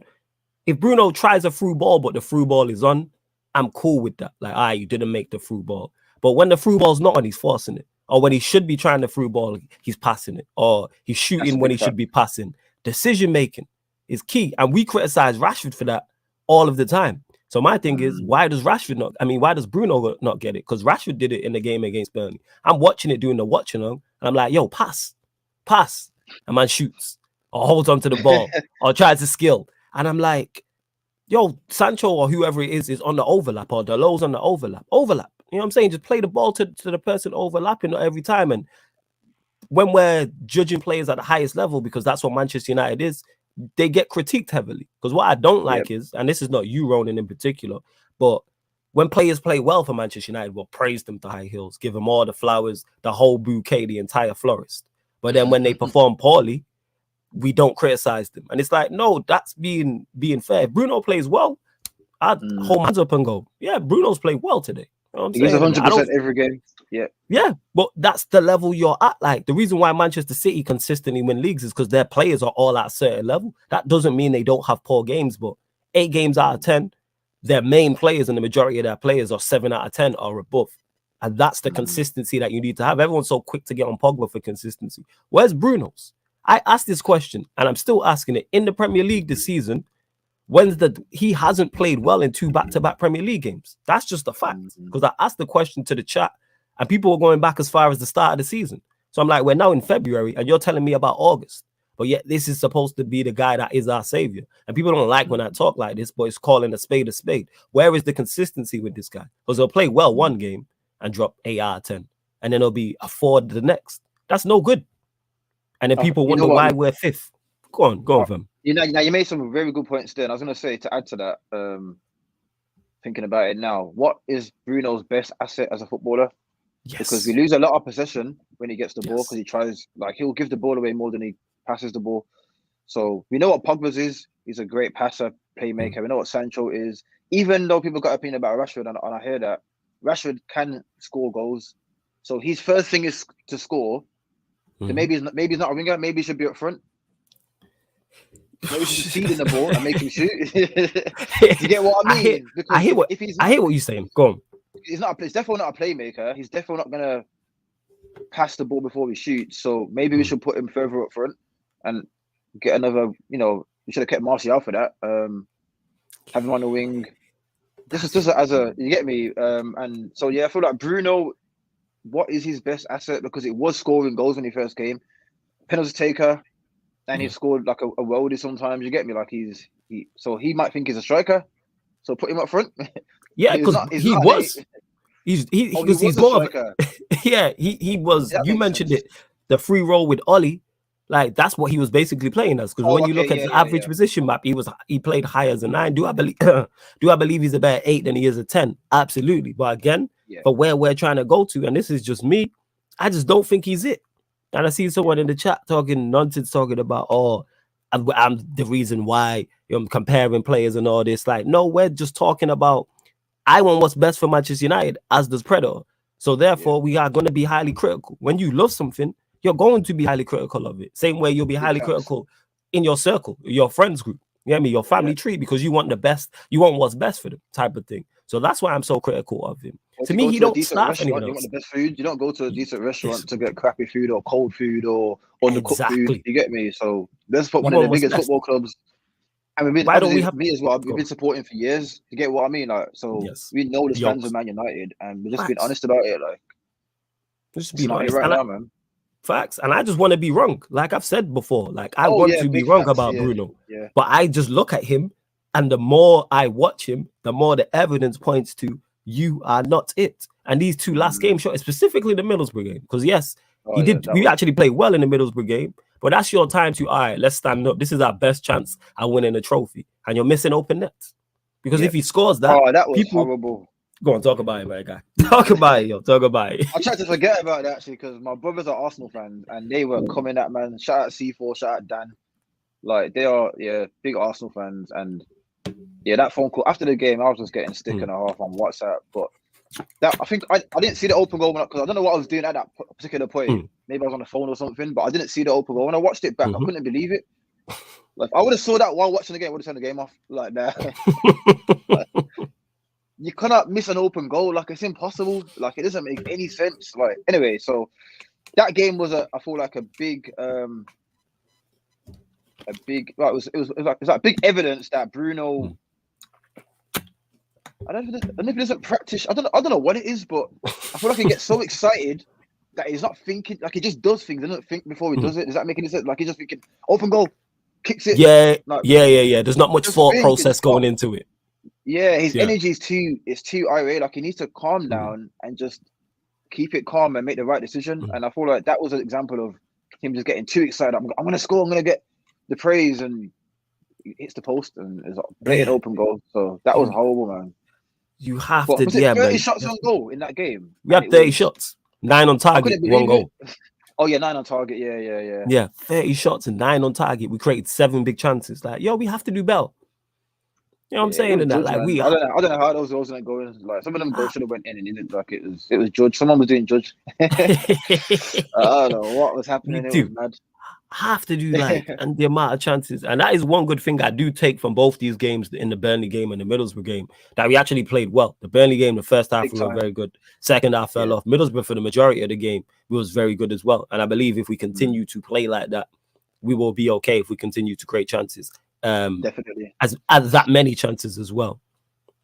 if Bruno tries a through ball, but the through ball is on, I'm cool with that. Like, you didn't make the through ball. But when the through ball's not on, he's forcing it. Or when he should be trying the through ball, he's passing it. Or he's shooting when he should be passing. Decision making is key. And we criticize Rashford for that all of the time. So my thing is, why does Bruno not get it? Because Rashford did it in the game against Burnley. I'm watching it, doing the watching on, and I'm like, yo, pass. And man shoots or holds onto the ball or tries to skill. And I'm like, yo, Sancho or whoever it is on the overlap or Dalot's on the overlap. You know what I'm saying? Just play the ball to the person overlapping every time. And when we're judging players at the highest level, because that's what Manchester United is, they get critiqued heavily. Because what I don't like is, and this is not you, Ronan, in particular, but when players play well for Manchester United, we'll praise them to high hills, give them all the flowers, the whole bouquet, the entire florist. But then when they perform poorly, we don't criticize them. And it's like, no, that's being fair. If Bruno plays well, I'd hold my hands up and go, yeah, Bruno's played well today. You know what I'm saying? He's 100% every game. Yeah, but that's the level you're at. Like, the reason why Manchester City consistently win leagues is because their players are all at a certain level. That doesn't mean they don't have poor games, but 8 games out of 10, their main players and the majority of their players are 7 out of 10 or above. And that's the consistency that you need to have. Everyone's so quick to get on Pogba for consistency. Where's Bruno's? I asked this question, and I'm still asking it in the Premier League this season. He hasn't played well in 2 back-to-back Premier League games. That's just a fact. Because I asked the question to the chat, and people were going back as far as the start of the season. So I'm like, we're now in February, and you're telling me about August. But yet this is supposed to be the guy that is our savior. And people don't like when I talk like this, but it's calling a spade a spade. Where is the consistency with this guy? Because he'll play well one game and drop 8 out of 10. And then he'll be a 4 the next. That's no good. And then people wonder why we're 5th. Go on, fam. You made some very good points there. And I was going to say, to add to that, thinking about it now, what is Bruno's best asset as a footballer? Yes. Because we lose a lot of possession when he gets the ball, because he tries, he'll give the ball away more than he passes the ball. So we know what Pogba's is. He's a great passer, playmaker. We know what Sancho is. Even though people got an opinion about Rashford, and I hear that, Rashford can score goals. So his first thing is to score. So maybe he's not a winger. Maybe he should be up front. Maybe we should feed in the ball and make him shoot. You get what I mean? I hear what you're saying. Go on. He's definitely not a playmaker. He's definitely not gonna pass the ball before he shoots. So maybe we should put him further up front and get another. We should have kept Martial for that. Have him on the wing. This is just as a, you get me. And so I feel like Bruno. What is his best asset? Because it was scoring goals when he first came, penalty taker, and he scored like a worldie sometimes. You get me? So he might think he's a striker. So put him up front. Yeah, because he was. He's more of he was. You mentioned it, the free roll with Ollie. Like that's what he was basically playing as. Because when you look at the average position map, he played high as a 9. Do I believe he's a better 8 than he is a 10? Absolutely. But again, for where we're trying to go to, and this is just me, I just don't think he's it. And I see someone in the chat talking nonsense, talking about, I'm the reason why I'm comparing players and all this. Like, no, we're just talking about, I want what's best for Manchester United, as does Predator. So therefore, we are going to be highly critical. When you love something, you're going to be highly critical of it. Same way you'll be highly critical in your circle, your friends group, you know me, your family tree, because you want the best, you want what's best for them, type of thing. So that's why I'm so critical of him. To me, he don't start anything else. You want the best food. You don't go to a decent restaurant to get crappy food or cold food or undercooked food. You get me? So let's put one of the biggest football clubs. And we've been, me as well. We've been supporting for years. You get what I mean? Like, so we know the fans of Man United, and we're just being honest about it. Like, just be honest right now, man. Facts. And I just want to be wrong. Like I've said before, like I want to be wrong about Bruno. Yeah. But I just look at him, and the more I watch him, the more the evidence points to you are not it. And these 2 last game shots, specifically the Middlesbrough game, because he did. We actually played well in the Middlesbrough game, but that's your time to, all right, let's stand up. This is our best chance at winning a trophy, and you're missing open nets. Because if he scores that, that was horrible. Go on, talk about it, my guy. Talk about it, yo. Talk about it. I tried to forget about that actually, because my brothers are Arsenal fans, and they were coming at, man. Shout out C4, shout out Dan. Like, they are big Arsenal fans, and that phone call after the game, I was just getting stick and a half on WhatsApp. But that, I think I didn't see the open goal because I don't know what I was doing at that particular point. Maybe I was on the phone or something, but I didn't see the open goal. When I watched it back, I couldn't believe it. Like, I would have saw that while watching the game, I would have turned the game off like that. Like, you cannot miss an open goal. Like, it's impossible. Like, it doesn't make any sense. Like, anyway, so that game was I feel like a big it was like big evidence that Bruno. I don't know if he doesn't practice. I don't know what it is, but I feel like he gets so excited that he's not thinking. Like, he just does things. He doesn't think before he does it. Does that make any sense? Like, he's just thinking open goal, kicks it. Yeah. There's not much thought process going into it. Yeah, his energy is too irate. Like, he needs to calm down and just keep it calm and make the right decision. And I feel like that was an example of him just getting too excited. I'm going to score. I'm going to get the praise, and he hits the post, and it's a blatant open goal. So that was horrible, man. You have to, was it 30 shots on goal in that game? We had 30 shots, 9 on target, 1 goal. Oh yeah, 9 on target. Yeah. Yeah, 30 shots and 9 on target. We created 7 big chances. Like, we have to do better. You know what I'm saying? In that, like, I don't know how those goals ain't going. Like, some of them goals should have went in, and it didn't. Like, it was Judge. Someone was doing Judge. I don't know what was happening. It was mad. Have to do and the amount of chances, and that is one good thing I do take from both these games, in the Burnley game and the Middlesbrough game, that we actually played well. The Burnley game, the first half we were very good. Second half fell off. Middlesbrough, for the majority of the game, was very good as well. And I believe if we continue to play like that, we will be okay if we continue to create chances. Definitely. As that many chances as well.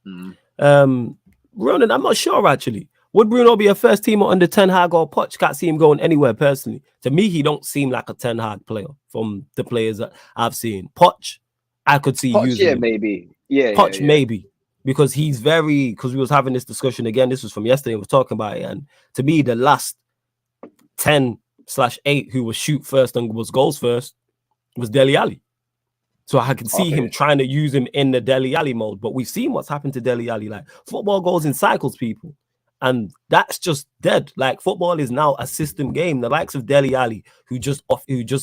Ronan, I'm not sure actually. Would Bruno be a first teamer under Ten Hag or Poch? Can't see him going anywhere personally. To me, he don't seem like a Ten Hag player from the players that I've seen. Poch, I could see using him. Maybe. Yeah, Poch, maybe. Because he's because we was having this discussion again. This was from yesterday. We were talking about it. And to me, the last 10/8 who was shoot first and was goals first was Dele Alli. So I can see him trying to use him in the Dele Alli mode. But we've seen what's happened to Dele Alli. Like, football goes in cycles, people. And that's just dead. Like, football is now a system game. The likes of Dele Alli, who just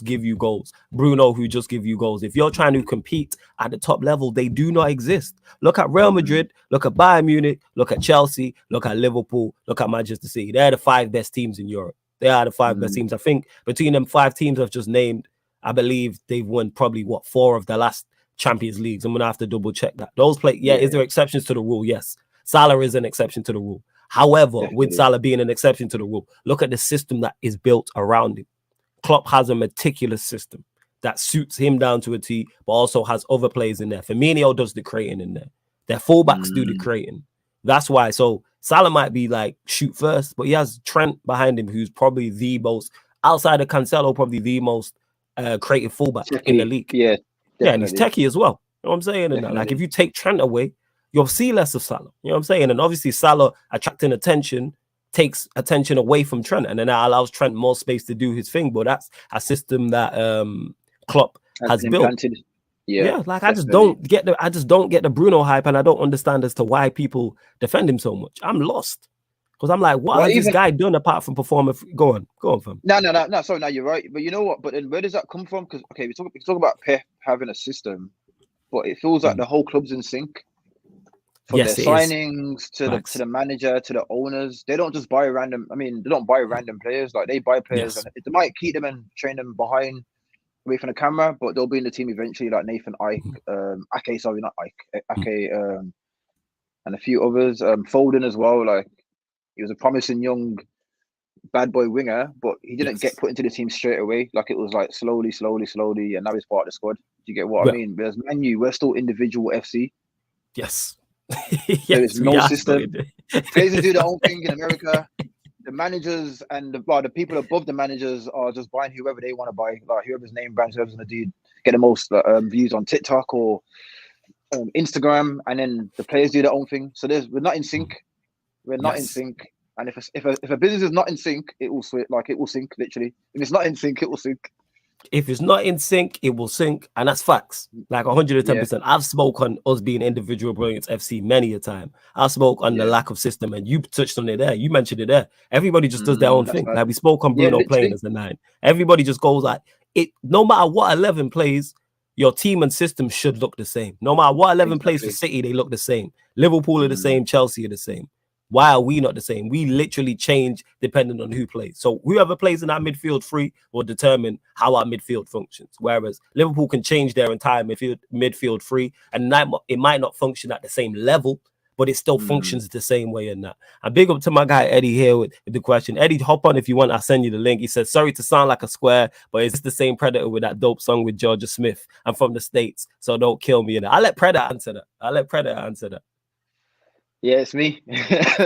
give you goals. Bruno, who just give you goals. If you're trying to compete at the top level, they do not exist. Look at Real Madrid, look at Bayern Munich, look at Chelsea, look at Liverpool, look at Manchester City. They're the 5 best teams in Europe. They are the 5 best teams. I think between them 5 teams I've just named, I believe they've won probably 4 of the last Champions Leagues. I'm gonna have to double check that. Those play, is there exceptions to the rule? Yes. Salah is an exception to the rule. However, with Salah being an exception to the rule, look at the system that is built around him. Klopp has a meticulous system that suits him down to a T, but also has other players in there. Firmino does the creating in there. Their fullbacks do the creating. That's why. So Salah might be like shoot first, but he has Trent behind him, who's probably the most, outside of Cancelo, probably the most creative fullback in the league. Yeah, and he's techie as well. You know what I'm saying? And like, if you take Trent away, you'll see less of Salah. You know what I'm saying? And obviously Salah attracting attention takes attention away from Trent, and then that allows Trent more space to do his thing. But that's a system that Klopp has built. Like, I just don't get the Bruno hype, and I don't understand as to why people defend him so much. I'm lost. Because I'm like, what has this guy done apart from performing? Go on, fam. No. Sorry, no, you're right. But you know what? But then where does that come from? Because we talk about Pep having a system, but it feels like the whole club's in sync. From their signings to the manager to the owners, they don't just buy random. I mean, they don't buy random players. Like, they buy players, and they might keep them and train them behind, away from the camera, but they'll be in the team eventually. Like Nathan Ake, Ake, and a few others. Foden as well. Like, he was a promising young bad boy winger, but he didn't get put into the team straight away. Like, it was like slowly, and now he's part of the squad. Do you get what I mean? Whereas Man U, we're still individual FC. Yes. There is no system. Players do their own thing in America. The managers and the people above the managers are just buying whoever they want to buy. Like, whoever's name brands, whoever's going to get the most views on TikTok or Instagram, and then the players do their own thing. So we're not in sync. We're not in sync. And if a business is not in sync, it will switch. Like, it will sink, literally. If it's not in sync, it will sink. If it's not in sync, it will sink. And that's facts. Like 110%. I've spoke on us being individual brilliance FC many a time. I spoke on the lack of system, and you touched on it there. You mentioned it there. Everybody just does their own thing. Right. Like, we spoke on Bruno playing as the 9. Everybody just goes like it. No matter what 11 plays, your team and system should look the same. No matter what 11 plays for City, they look the same. Liverpool are the same. Chelsea are the same. Why are we not the same? We literally change depending on who plays. So whoever plays in our midfield 3 will determine how our midfield functions. Whereas Liverpool can change their entire midfield 3, and it might not function at the same level, but it still functions the same way in that. And big up to my guy Eddie here with the question. Eddie, hop on if you want. I'll send you the link. He says, sorry to sound like a square, but it's the same Predator with that dope song with Georgia Smith. I'm from the States, so don't kill me. I'll let Predator answer that. Yeah, it's me.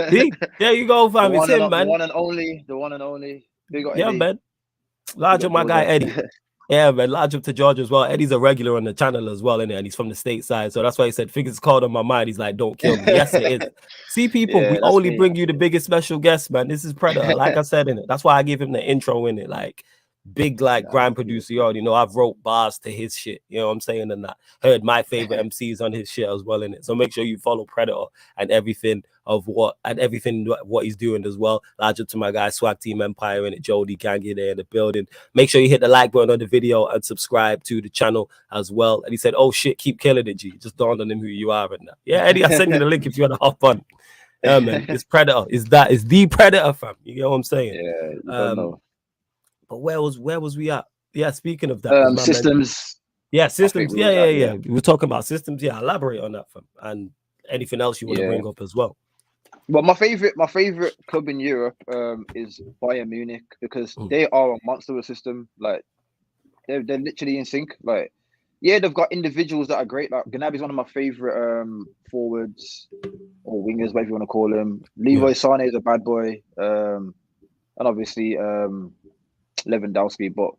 See? There you go, fam. It's him, man. The one and only. Big up Eddie. Man. Large up my guy, Eddie. Yeah, man. Large up to George as well. Eddie's a regular on the channel as well, innit? And he's from the stateside. So that's why he said, figures called on my mind. He's like, don't kill me. Yes, it is. See, people, we only bring you the biggest special guest, man. This is Predator. Like I said, innit? That's why I gave him the intro, innit? Like, big, like, grind producer. You already know I've wrote bars to his shit. You know what I'm saying? And I heard my favorite MCs on his shit as well, innit? So make sure you follow Predator and everything what he's doing as well. Large up to my guy Swag Team Empire and Jody Gangi there in the building. Make sure you hit the like button on the video and subscribe to the channel as well. And he said, oh shit, keep killing it, G. Just dawned on him who you are right now. Yeah, Eddie, I'll send you the link if you want to hop on. Yeah, man, it's Predator. Is the Predator, fam. You know what I'm saying? Yeah, you don't know. But where was we at? Yeah, speaking of that, systems. Yeah, systems. Yeah. We were talking about systems. Yeah, elaborate on that, fam. And anything else you want to bring up as well. Well, my favorite club in Europe is Bayern Munich, because they are a monster of a system. Like, They're literally in sync. Like, yeah, they've got individuals that are great. Like Gnabry's one of my favorite forwards or wingers, whatever you want to call him. Leroy Sané is a bad boy, and obviously Lewandowski. But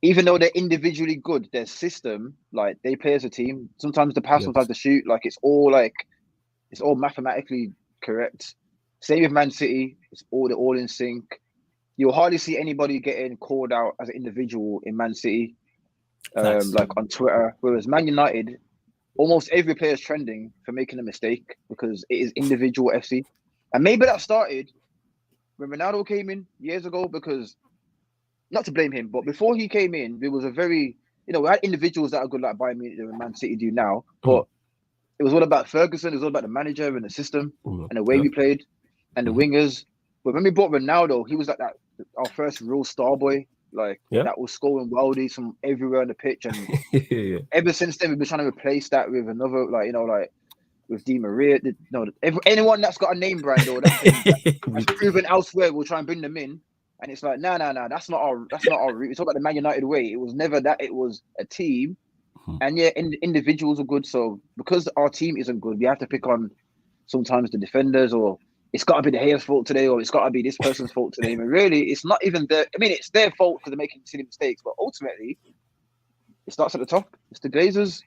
even though they're individually good, their system, like they play as a team. Sometimes the pass, sometimes the shoot. Like it's all mathematically correct. Same with Man City. They're all in sync. You'll hardly see anybody getting called out as an individual in Man City, like on Twitter. Whereas Man United, almost every player is trending for making a mistake because it is individual FC. And maybe that started when Ronaldo came in years ago, because, not to blame him, but before he came in, there was a very, we had individuals that are good like Bayern Munich and Man City do now, but it was all about Ferguson, it was all about the manager and the system and the way we played and the wingers. But when we brought Ronaldo, he was like that, our first real star boy, that was scoring worldies from everywhere on the pitch. And ever since then, we've been trying to replace that with another, with Di Maria. Anyone that's got a name brand or that's proven elsewhere, we'll try and bring them in. And it's like, no, that's not our route. It's all about the Man United way. It was never that. It was a team. And individuals are good. So because our team isn't good, we have to pick on sometimes the defenders, or it's got to be the Hayes' fault today, or it's got to be this person's fault today. And really, it's not even it's their fault because they're making silly mistakes. But ultimately, it starts at the top. It's the Glazers.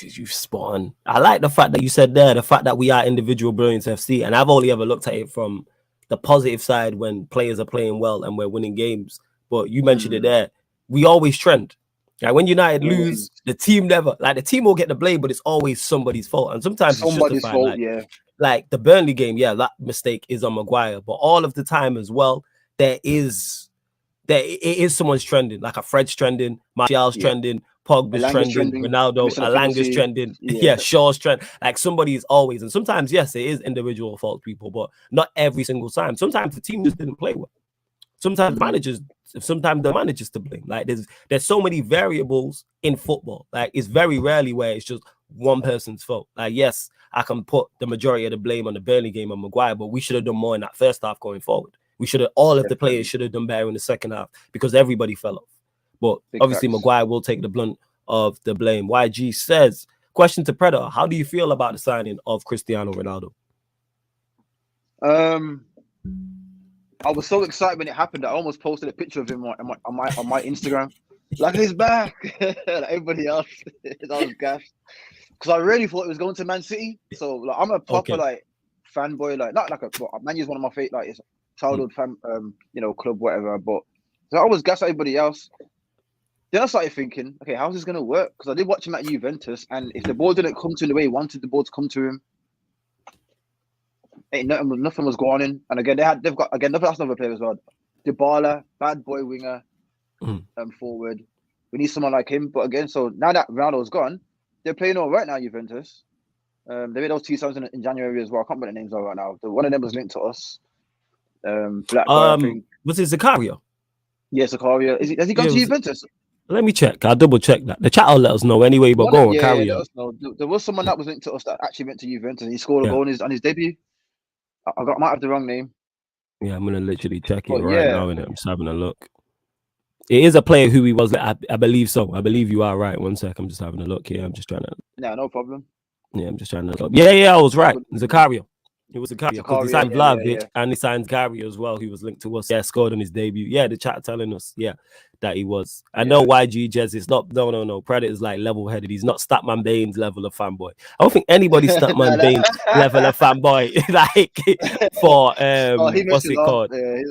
You spot on. I like the fact that you said there, the fact that we are individual brilliance FC. And I've only ever looked at it from the positive side when players are playing well and we're winning games. But you mentioned it there. We always trend. Like when United lose, the team the team will get the blame, but it's always somebody's fault. And sometimes somebody's it's fault, like the Burnley game, that mistake is on Maguire. But all of the time as well, it is someone's trending. Like a Fred's trending, Martial's trending, Pogba's trending, Ronaldo, Alanga's trending, Shaw's trend. Like somebody is always, and sometimes yes, it is individual fault, people, but not every single time. Sometimes the team just didn't play well. Sometimes the manager's to blame. Like there's so many variables in football. Like it's very rarely where it's just one person's fault. Like yes, I can put the majority of the blame on the Burnley game on Maguire, but we should have done more in that first half going forward. We should have, all of the players should have done better in the second half because everybody fell off. But obviously Maguire will take the blunt of the blame. YG says, question to Predator, how do you feel about the signing of Cristiano Ronaldo? I was so excited when it happened that I almost posted a picture of him on my Instagram. Like, he's back. Like everybody else. I was gassed. Because I really thought it was going to Man City. So like I'm a proper fanboy, not like Man U's one of my favorite, it's childhood fan club, whatever. But so I was gassed at everybody else. Then I started thinking, okay, how's this gonna work? Because I did watch him at Juventus, and if the ball didn't come to him the way he wanted the ball to come to him, nothing was going in. And again, they've got another player as well. Dybala, bad boy winger, forward. We need someone like him. But again, so now that Ronaldo's gone, they're playing all right now, Juventus. They made those 2 signings in January as well. I can't remember the names right now. One of them was linked to us. I think. Was it Zakaria? Yeah, Zakaria. Has he gone to Juventus? Let me check. I'll double check that. The chat will let us know anyway, but go on, carry on. There was someone that was linked to us that actually went to Juventus and he scored a goal on his debut. I might have the wrong name. Yeah, I'm gonna literally check it now. I'm just having a look. It is a player who he was. I believe so. I believe you are right. One sec. I'm just having a look here. I'm just trying to. No problem. Yeah, I'm just trying to look. Yeah, I was right. Zakaria. It was Zakaria because he signed Vlahovic and he signed Gary as well. He was linked to us. Yeah, scored on his debut. Yeah, the chat telling us. Yeah, that he was. I know YG Jez is not. No. Predator's like level-headed. He's not Statman Baines level of fanboy. I don't think anybody's Statman Baines level of fanboy. Like for what's it called? Yeah,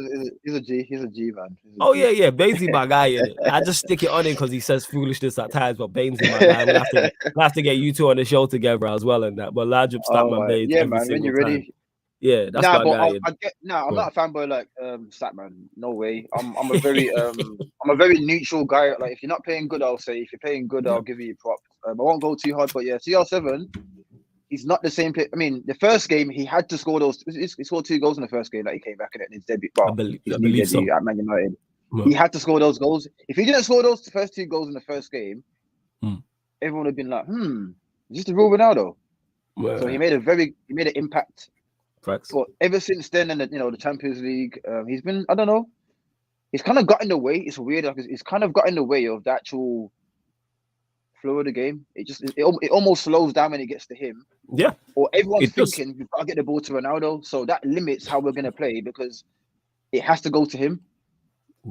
he's a G man. Yeah, Baines is my guy. I just stick it on him because he says foolishness at times, but Baines is my guy. We'll have to get you two on the show together as well and that. But large up Statman Baines. Yeah, man. When you're ready. Yeah, that's my guy. I'm not a fanboy like Statman. No way. I'm a very I'm a very neutral guy. Like if you're not playing good, I'll say. If you're playing good, I'll give you props. I won't go too hard, but yeah, CR7, he's not the same player. I mean, the first game he had to score those. He scored 2 goals in the first game that he came back in his debut. Well, I believe so. At Man United. He had to score those goals. If he didn't score those first 2 goals in the first game, everyone would have been like, is this the real Ronaldo? Well, so he made an impact. Facts. But ever since then, and the Champions League, he's been, I don't know, it's kind of got in the way. It's weird. Like it's kind of got in the way of the actual flow of the game. It almost slows down when it gets to him. Yeah. Or everyone's It does. thinking we've got to get the ball to Ronaldo, so that limits how we're gonna play because it has to go to him.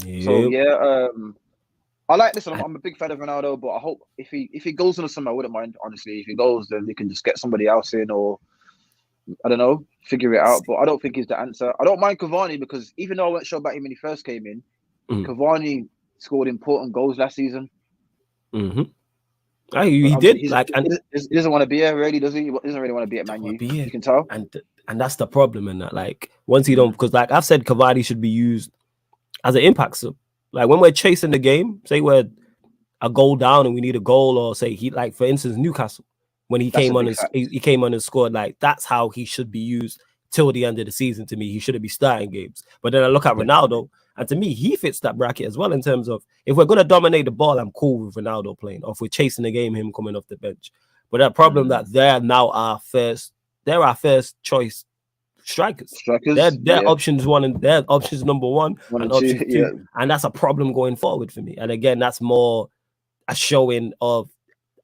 Yeah. So yeah, I like this. I'm a big fan of Ronaldo, but I hope if he goes into summer, I wouldn't mind, honestly. If he goes, then we can just get somebody else in, or I don't know, figure it out. But I don't think he's the answer. I don't mind Cavani because even though I wasn't sure about him when he first came in, Cavani scored important goals last season. He did. He doesn't want to be here, really, does he? He doesn't really want to be at Man U. You can tell. And that's the problem in that. Like once he don't, because like I've said, Cavani should be used as an impact sub. Like when we're chasing the game, say we're a goal down and we need a goal, or say he, like for instance Newcastle, when he came on and scored, like that's how he should be used till the end of the season. To me, he shouldn't be starting games. But then I look at Ronaldo, and to me, he fits that bracket as well in terms of if we're gonna dominate the ball, I'm cool with Ronaldo playing, or if we're chasing the game, him coming off the bench. But that problem that they're our first choice strikers. They're options one and they're options number one and options two. Yeah. And that's a problem going forward for me. And again, that's more a showing of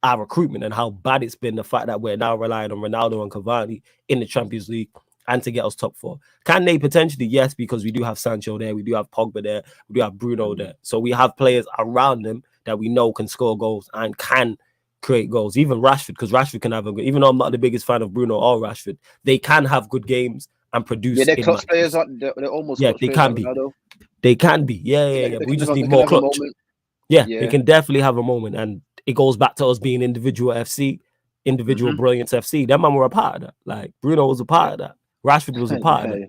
our recruitment and how bad it's been. The fact that we're now relying on Ronaldo and Cavani in the Champions League and to get us top four. Can they potentially? Yes, because we do have Sancho there, we do have Pogba there, we do have Bruno there. So we have players around them that we know can score goals and can create goals. Even Rashford, because Rashford can have a good, even though I'm not the biggest fan of Bruno or Rashford, they can have good games and produce. Yeah, they're clutch players. They're almost they can be. They can be. Yeah. We just need more clutch. Yeah, they can definitely have a moment. And it goes back to us being individual brilliance FC. That man were a part of that. Like Bruno was a part of that. Rashford was a part of that.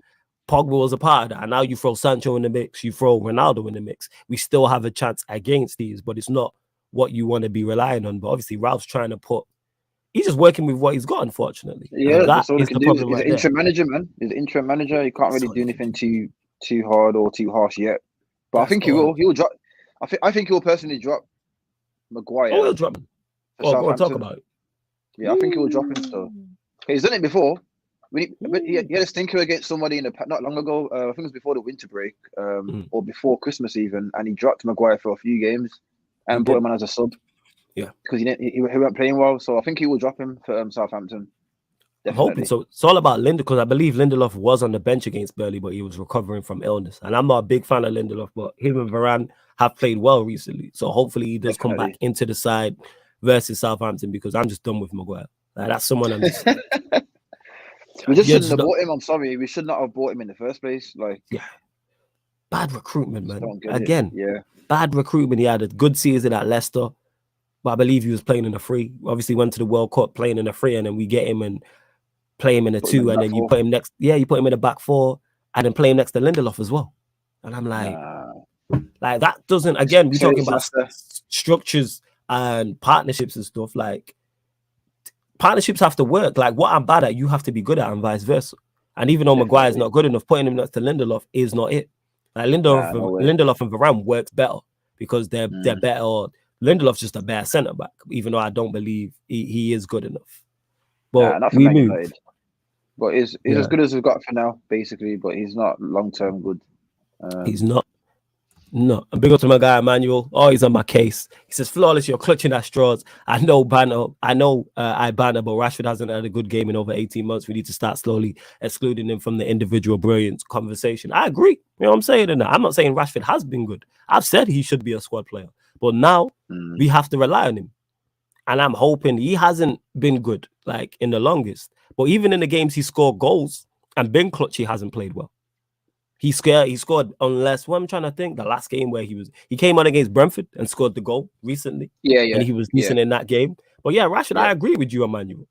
Pogba was a part of that. And now you throw Sancho in the mix, you throw Ronaldo in the mix. We still have a chance against these, but it's not what you want to be relying on. But obviously Ralph's trying to he's just working with what he's got, unfortunately. Yeah, that's all he can do. He's an interim manager, man. He's an interim manager. He can't really do anything too hard or too harsh yet. But I think he will. He'll drop. I think he'll personally drop Maguire. Oh, he'll drop him. Oh, go on, talk about it. Yeah, I think he'll drop him still. He's done it before. He had a stinker against somebody not long ago. I think it was before the winter break, or before Christmas even, and he dropped Maguire for a few games and brought him on as a sub. Yeah, because he weren't playing well, so I think he will drop him for Southampton. Definitely. I'm hoping so. It's all about Lindelof, because I believe Lindelof was on the bench against Burnley, but he was recovering from illness. And I'm not a big fan of Lindelof, but him and Varane have played well recently. So hopefully he does come back into the side versus Southampton, because I'm just done with Maguire. Like, that's someone I'm just... We just shouldn't have bought him. I'm sorry. We should not have bought him in the first place. Bad recruitment, man. Again, bad recruitment. He had a good season at Leicester, but I believe he was playing in a free. Obviously went to the World Cup playing in a free, and then we get him and play him in a two, and then you put him next. Yeah, you put him in the back four, and then play him next to Lindelof as well. And I'm like that doesn't. Again, we're talking about structures and partnerships and stuff. Like partnerships have to work. Like what I'm bad at, you have to be good at, and vice versa. And even though Maguire's not good enough, putting him next to Lindelof is not it. Like Lindelof and Varane works better because they're better. Lindelof's just a better centre back, even though I don't believe he is good enough. But we moved. But he's as good as we've got for now, basically. But he's not long term good. He's not. No, I'm big up to my guy Emmanuel. Oh, he's on my case. He says, "Flawless, you're clutching at straws." I know banner. I banner, but Rashford hasn't had a good game in over 18 months. We need to start slowly excluding him from the individual brilliance conversation. I agree. You know what I'm saying? And I'm not saying Rashford has been good. I've said he should be a squad player, but now we have to rely on him. And I'm hoping he hasn't been good like in the longest. But even in the games he scored goals and been clutch, he hasn't played well. He scored unless I'm trying to think the last game where he came on against Brentford and scored the goal recently. Yeah. And he was decent in that game. But yeah, Rashford, I agree with you, Emmanuel.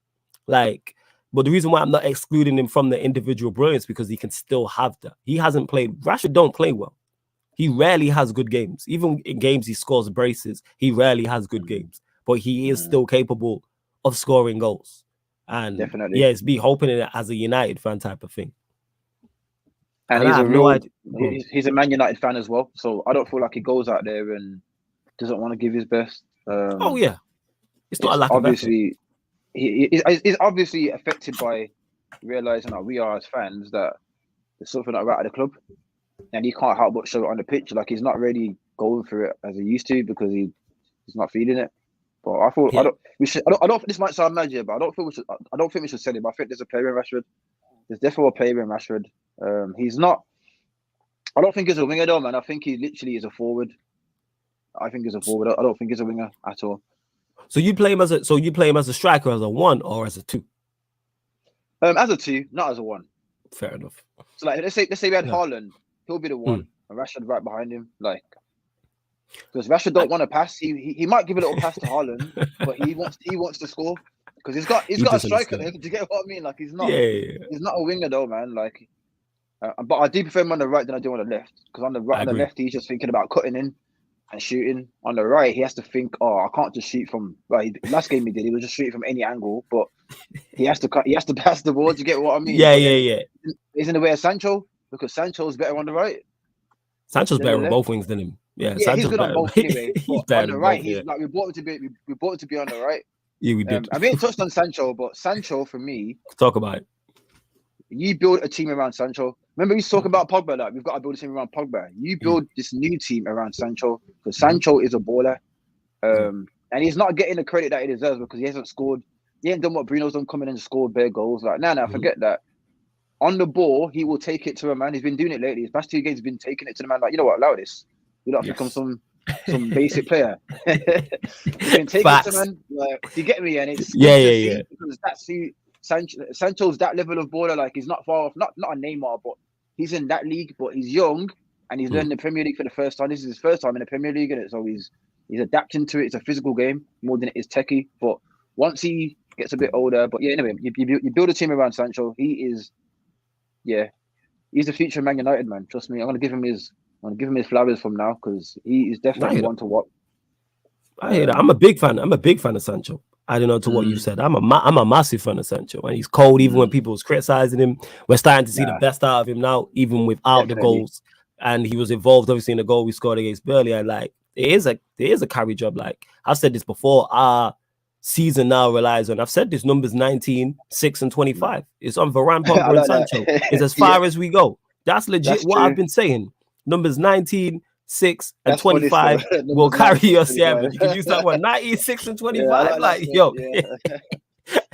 Like, but the reason why I'm not excluding him from the individual brilliance because he can still have that. He hasn't played. Rashford don't play well. He rarely has good games. Even in games he scores braces, he rarely has good games. But he is still capable of scoring goals. And definitely, it's be hoping it as a United fan type of thing. And he's a Man United fan as well. So I don't feel like he goes out there and doesn't want to give his best. It's not a lack of effort. He's obviously affected by realizing that we are as fans that there's something not right at the club. and he can't help but show it on the pitch. Like he's not really going for it as he used to because he's not feeling it. But I thought I don't. This might sound mad, but I don't think we should sell him. I think there's a player in Rashford. There's definitely a player in Rashford. He's not. I don't think he's a winger though, man. I think he literally is a forward. I think he's a forward. I don't think he's a winger at all. So you play him as a striker, as a 1 or as a 2? As a 2, not as a 1. Fair enough. So like let's say we had Haaland, he'll be the 1, and Rashford right behind him. Like because Rashford don't want to pass. He might give a little pass to Haaland, but he wants to score because he's got a striker. Do you get what I mean? Like he's not a winger though, man. Like, but I do prefer him on the right than I do on the left because on the left he's just thinking about cutting in and shooting. On the right he has to think, I can't just shoot from. Right, last game he was just shooting from any angle, but he has to pass the ball. Do you get what I mean? Yeah. Isn't the way of Sancho because Sancho's better on the right. Sancho's better on both wings than him. Yeah, he's good on both anyway. On the right, he's like we bought him to be on the right. Yeah, we did. I mean, touched on Sancho, but Sancho for me, talk about it. You build a team around Sancho. Remember, we talk about Pogba. Like we've got to build a team around Pogba. You build this new team around Sancho because Sancho is a baller, and he's not getting the credit that he deserves because he hasn't scored. He ain't done what Bruno's done, coming in and scored bare goals. Like, forget that. On the ball, he will take it to a man. He's been doing it lately. His past 2 games, he's been taking it to the man. Like, you know what? Allow this. You don't have to become some basic player. You can take it to man. Like, you get me? And it's because that's who Sancho's that level of baller. Like he's not far off. Not a Neymar, but he's in that league. But he's young and he's learning the Premier League for the first time. This is his first time in the Premier League, and so he's adapting to it. It's a physical game more than it is techie. But once he gets a bit older, anyway, you build a team around Sancho. He's the future of Man United, man. Trust me. I'm gonna give him his flowers from now because he is definitely one to watch. I hear that. I'm a big fan of Sancho. I don't know to what you said. I'm a massive fan of Sancho, and he's cold even when people was criticizing him. We're starting to see the best out of him now, even without the goals. And he was involved, obviously, in the goal we scored against Burnley. And like, it is a carry job. Like I've said this before, our season now relies on. I've said this: numbers 19, 6, and 25. It's on Varane, Pogba, and Sancho. It's as far as we go. That's legit. That's what I've been saying. Numbers 19, 6, and 25 will carry us. Yeah, but you can use that one. 96 and 25.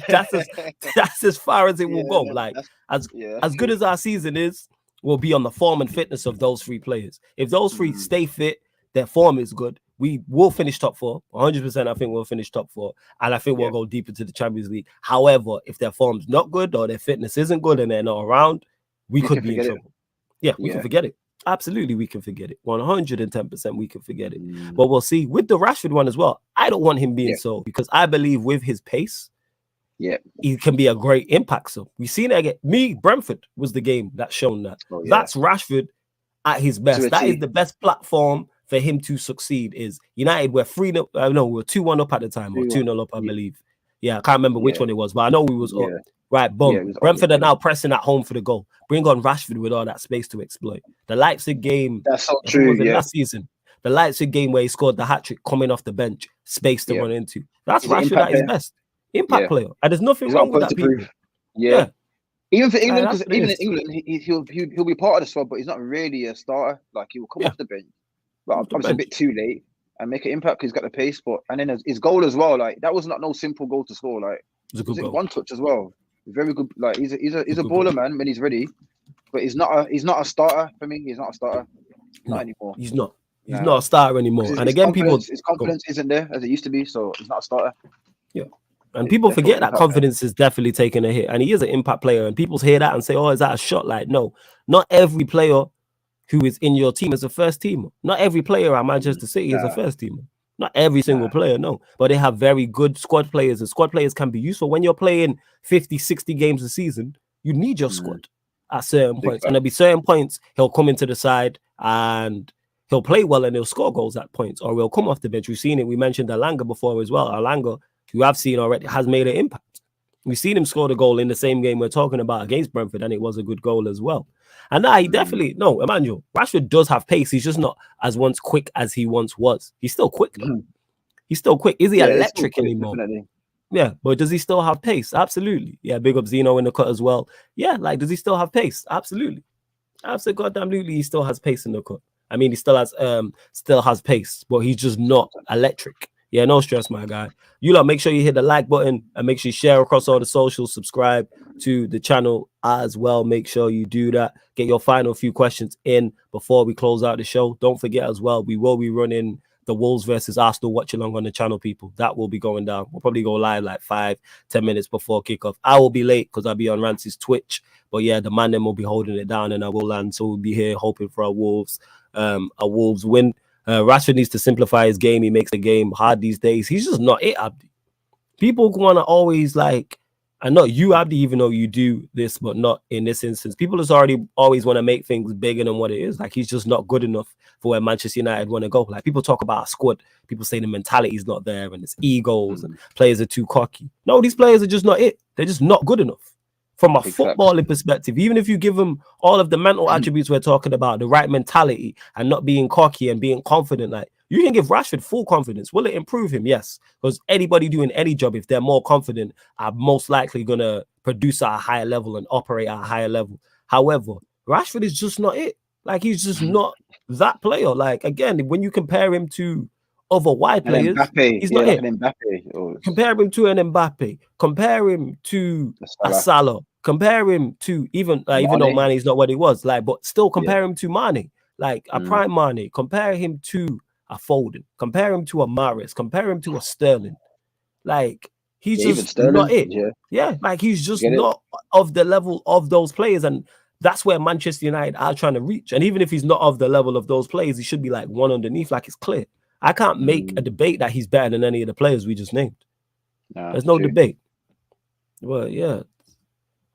That's as far as it will go. Like as good as our season is, will be on the form and fitness of those 3 players. If those 3 stay fit, their form is good, we will finish top 4. 100%. I think we'll finish top 4, and I think we'll go deep into the Champions League. However, if their form's not good or their fitness isn't good and they're not around, we could be in trouble. Yeah, we can forget it. Absolutely, we can forget it. 110% we can forget it. But we'll see. With the Rashford one as well, I don't want him being sold because I believe with his pace, he can be a great impact. So we've seen it again. Brentford was the game that's shown that. That's Rashford at his best. That is the best platform for him to succeed. Is United were 3-0. No, we were 2-1 up at the time, or 2-0 up, I believe. Yeah, I can't remember which one it was, but I know we was up. Right, boom. Brentford are now pressing at home for the goal. Bring on Rashford with all that space to exploit. The Leipzig game, that's so true. Last season, the Leipzig game where he scored the hat-trick coming off the bench, space to run into. That's Rashford at his best. Impact player. And there's nothing wrong with that, people. Yeah. Even for England, because even in England, he'll be part of the squad, but he's not really a starter. Like he will come off the bench, but obviously a bit too late and make an impact because he's got the pace. But and then his goal as well, like that was not no simple goal to score. Like it was a good goal. One touch as well. Very good. Like he's a baller, man, when he's ready. But he's not a starter for me. He's not a starter. Not anymore. He's not. He's not a starter anymore. And again, his confidence isn't there as it used to be, so he's not a starter. Yeah. And people forget that confidence is definitely taking a hit. And he is an impact player. And people hear that and say, oh, is that a shot? Like, no. Not every player who is in your team is a first teamer. Not every player at Manchester City is a first teamer. Not every single player, no. But they have very good squad players. And squad players can be useful. When you're playing 50, 60 games a season, you need your squad at certain points. And there'll be certain points he'll come into the side and he'll play well and he'll score goals at points. Or he'll come off the bench. We've seen it. We mentioned Alanga before as well. Alanga, who I've seen already, has made an impact. We've seen him score the goal in the same game we're talking about against Brentford, and it was a good goal as well. And now he definitely, Emmanuel, Rashford does have pace. He's just not as once quick as he once was. He's still quick, though. He's still quick. Is he electric anymore? Definitely. Yeah, but does he still have pace? Absolutely. Yeah, big up Zeno in the cut as well. Yeah, like, does he still have pace? Absolutely. Absolutely, he still has pace in the cut. I mean, he still has pace, but he's just not electric. Yeah, no stress, my guy. You lot, make sure you hit the like button and make sure you share across all the socials. Subscribe to the channel as well. Make sure you do that. Get your final few questions in before we close out the show. Don't forget as well, we will be running the Wolves versus Arsenal watch along on the channel, people. That will be going down. We'll probably go live like 5-10 minutes before kickoff. I will be late because I'll be on Rancy's Twitch. But yeah, the ManDem will be holding it down and I will land. So we'll be here hoping for a Wolves win. Rashford needs to simplify his game. He makes the game hard these days. He's just not it, Abdi. People want to always like, and not you, Abdi, even though you do this, but not in this instance. People just always want to make things bigger than what it is. Like, he's just not good enough for where Manchester United want to go. Like, people talk about a squad. People say the mentality is not there and it's egos and players are too cocky. No, these players are just not it. They're just not good enough. From a footballing perspective, even if you give them all of the mental attributes we're talking about, the right mentality and not being cocky and being confident, like, you can give Rashford full confidence. Will it improve him? Yes. Because anybody doing any job, if they're more confident, are most likely going to produce at a higher level and operate at a higher level. However, Rashford is just not it. Like, he's just not that player. Like, again, when you compare him to other wide players, he's not it. Compare him to an Mbappe. Compare him to a Salah. Compare him to even though Mane is not what he was, like, but still compare him to Mane, like a prime Mane. Compare him to a Foden. Compare him to a Mahrez. Compare him to a Sterling. Like, he's just not it. Yeah, like, he's just not of the level of those players, and that's where Manchester United are trying to reach. And even if he's not of the level of those players, he should be like one underneath. Like, it's clear. I can't make a debate that he's better than any of the players we just named. There's no debate. Well, yeah.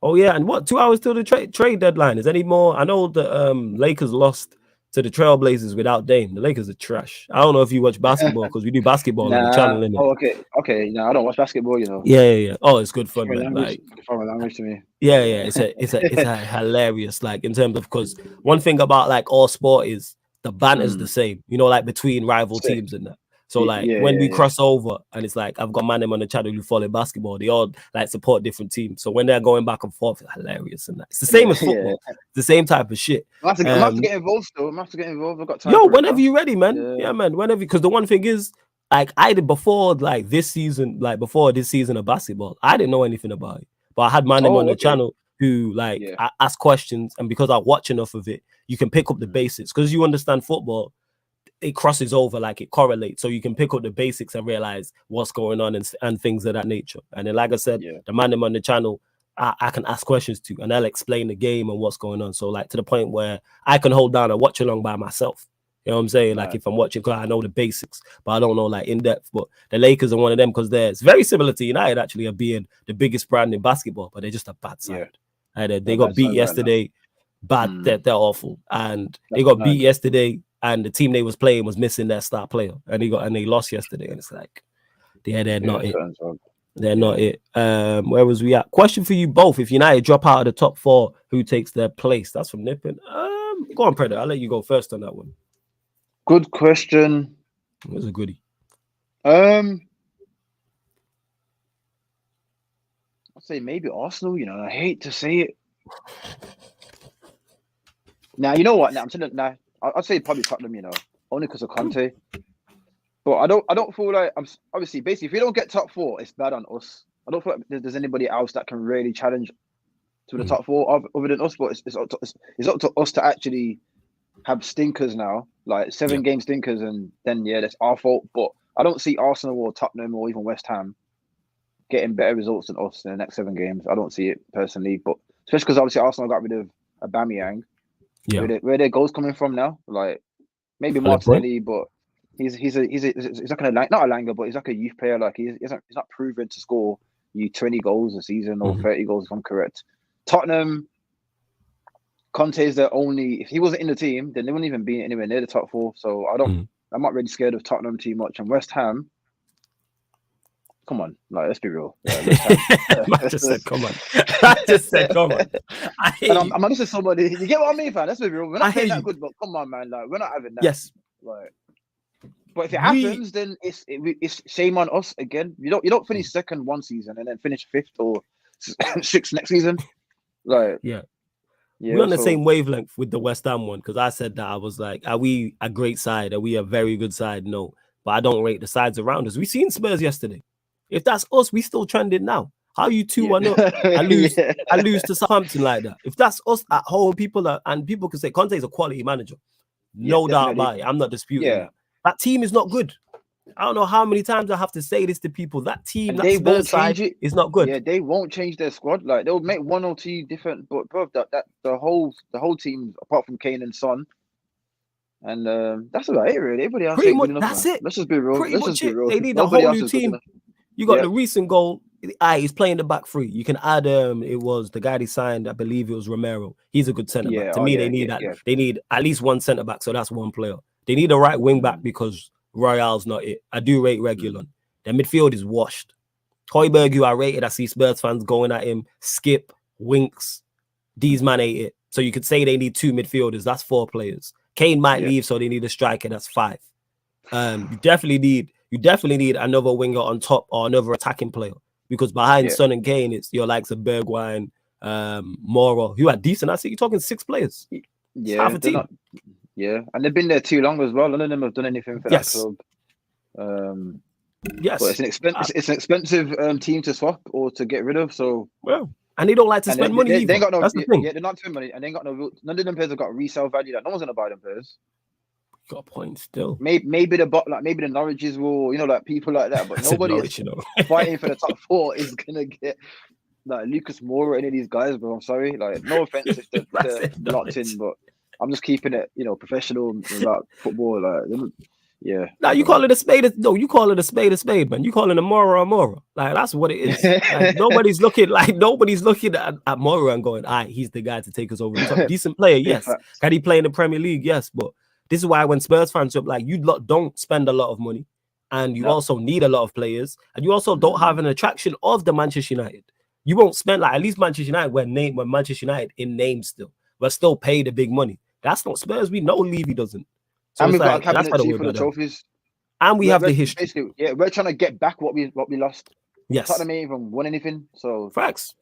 Oh, yeah. And what, 2 hours till the trade deadline? Is any more? I know the Lakers lost to the Trailblazers without Dame. The Lakers are trash. I don't know if you watch basketball because we do basketball on the channel, innit? Oh, okay. No, I don't watch basketball, you know. Yeah. Oh, it's good fun, man. Like, foreign language to me. Yeah. It's a hilarious, like, in terms of, because one thing about like all sport is the banter's the same, you know, like between rival teams and that. So like when we cross over and it's like, I've got ManDem on the channel who follow basketball, they all like support different teams. So when they're going back and forth, it's hilarious and that. It's the same as football. The same type of shit. I have to get involved still. I have to get involved. I've got time. Yo, whenever you're ready, man. Yeah, man. Whenever, because the one thing is, like, I did before this season of basketball, I didn't know anything about it. But I had ManDem on the channel who I ask questions, and because I watch enough of it, you can pick up the basics. Because you understand football, it crosses over, like it correlates. So you can pick up the basics and realize what's going on and things of that nature. And then, like I said, the ManDem on the channel, I can ask questions to, and they'll explain the game and what's going on. So like to the point where I can hold down a watch along by myself. You know what I'm saying? Like if I'm watching, because I know the basics, but I don't know like in depth. But the Lakers are one of them because it's very similar to United actually of being the biggest brand in basketball, but they're just a bad side. They got beat yesterday. Bad, they're awful, and they got beat yesterday. And the team they was playing was missing their star player, and they lost yesterday. And it's like, they're not it. They're not it. Where was we at? Question for you both: if United drop out of the top 4, who takes their place? That's from Nippon. Go on, Predator. I'll let you go first on that one. Good question. It was a goodie. I'd say maybe Arsenal. You know, I hate to say it. Now you know what? Now I'm telling you. I'd say probably Tottenham, you know, only because of Conte. But I don't feel like basically if we don't get top 4, it's bad on us. I don't feel like there's anybody else that can really challenge to the top 4 other than us. But it's up to us to actually have stinkers now, like 7-game stinkers, and then that's our fault. But I don't see Arsenal or Tottenham or even West Ham getting better results than us in the next 7 games. I don't see it personally, but especially because obviously Arsenal got rid of Aubameyang. Where their goals coming from now? Like maybe Martinelli, but he's like not a Langer, but he's like a youth player. Like he's not proven to score you 20 goals a season or 30 goals if I'm correct. Tottenham, Conte is the only. If he wasn't in the team, then they wouldn't even be anywhere near the top 4. So I'm not really scared of Tottenham too much. And West Ham, come on, like let's be real. I just said, come on. I just said, come on. I'm honest with somebody. You get what I mean, fam? Let's be real. We're not playing that good, but come on, man. Like we're not having that. Yes. Like, but if it happens, then it's shame on us again. You don't finish second one season and then finish 5th or 6th next season. Like Yeah, we're on the so same wavelength with the West Ham one, because I said that I was like, are we a great side? Are we a very good side? No, but I don't rate the sides around us. We seen Spurs yesterday. If that's us, we still trending now. How you 2-1 up? I lose. yeah. I lose to Southampton like that. If that's us at home, people can say Conte is a quality manager. Yeah, No doubt definitely. about it. I'm not disputing Yeah. that. That team is not good. I don't know how many times I have to say this to people. That team, And that they Spurs won't side change it. is not good. Yeah, they won't change their squad. Like they'll make one or two different, but bro, that the whole team apart from Kane and Son, and that's about it really. Everybody else Pretty ain't much, good enough, that's man. it. Let's just be real. Pretty Let's just much be it. real. They need a Nobody whole else new is good team. enough. You got Yeah. the recent goal. He's playing the back three. You can add it was the guy they signed, I believe it was Romero. He's a good centre back. Yeah. To Oh, me, yeah, they need yeah, that. yeah. They need at least one centre back, so that's one player. They need a right wing back because Royale's not it. I do rate Regulon. Their midfield is washed. Højbjerg, who I rated, I see Spurs fans going at him. Skip, Winks, these man ain't it. So you could say they need two midfielders. That's 4 players. Kane might leave, so they need a striker. That's 5. You definitely need another winger on top or another attacking player, because behind Son and Kane, it's your likes of Bergwijn, Moro, who are decent. I see you're talking 6 players. It's half a team. Not, and they've been there too long as well. None of them have done anything for that club. Yes, but it's an expensive team to swap or to get rid of. So and they don't like to spend money either. They got no, that's the thing. Yeah, they're not spending money, and they ain't got no. None of them players have got resale value. That no one's gonna buy them players. Got a point still. Maybe the Norwiches will, like people like that, but nobody Norwich, fighting for the top 4 is gonna get like Lucas Moura or any of these guys. Bro, I'm sorry. Like, no offense if they're locked in, but I'm just keeping it, professional about football. Like, yeah. Now you call it a spade. No, you call it a spade, man. You call it a Mora. Like, that's what it is. Like, nobody's looking at Mora and going, all right, he's the guy to take us over the top. Decent player, yes. Can he play in the Premier League? Yes. But this is why when Spurs fans up, like, you lot don't spend a lot of money, and you also need a lot of players, and you also don't have an attraction of the Manchester United. You won't spend, like, at least Manchester United, when Manchester United in name still, but still pay the big money. That's not Spurs. We know Levy doesn't. So and we've got a that's cabinet for the trophies. And we're have the history. Basically, we're trying to get back what we lost. Yes. Tottenham ain't even won anything. So facts.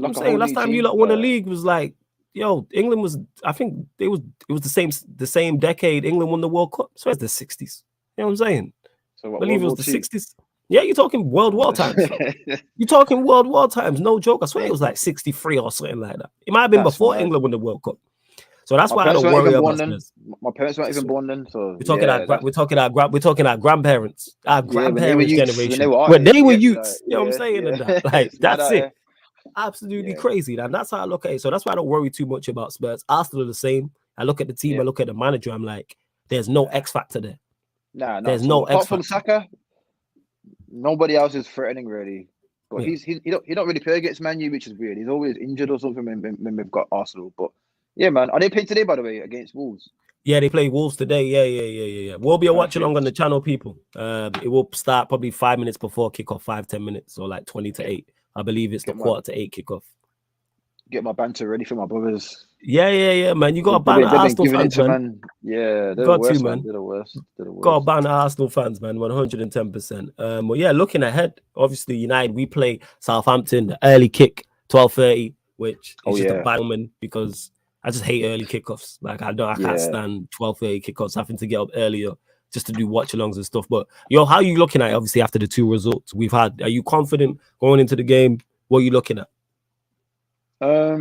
I'm saying last time you lot won a league was like, England was, I think it was the same decade England won the World Cup. So it's the 60s. You know what I'm saying? So what, I believe it was the 60s. Yeah, you're talking World War times. You're talking World War times, no joke. I swear it was like 63 or something like that. It might have been before England won the World Cup. So that's why I don't worry about Spurs. My parents weren't even born then. So we're talking our grandparents, our grandparents' generation when they were youths. You know what I'm saying? And that, like, that's it. Absolutely crazy. And that's how I look at it. So that's why I don't worry too much about Spurs. Arsenal are the same. I look at the team. I look at the manager. I'm like, there's no X factor there. There's no X factor. Apart from Saka, nobody else is threatening really. But he don't really play against Man U, which is weird. He's always injured or something when we've got Arsenal. But yeah, man. Are they playing today, by the way, against Wolves? Yeah, they play Wolves today. Yeah. We'll be a watch along on the channel, people. It will start probably 5 minutes before kickoff, 5-10 minutes, or like 20 to 8. I believe it's the 7:45 kickoff. Get my banter ready for my brothers. Yeah, man. You got to ban Arsenal fans, man. Yeah, they're the worst, man. They're the worst. Got to ban Arsenal fans, man. 110%. Well, yeah, looking ahead, obviously, United, we play Southampton, the early kick, 12:30, which is just a bad omen because I just hate early kickoffs. Like, I can't stand 12:30 kickoffs, having to get up earlier just to do watch-alongs and stuff. But, how are you looking at it, obviously, after the 2 results we've had? Are you confident going into the game? What are you looking at? I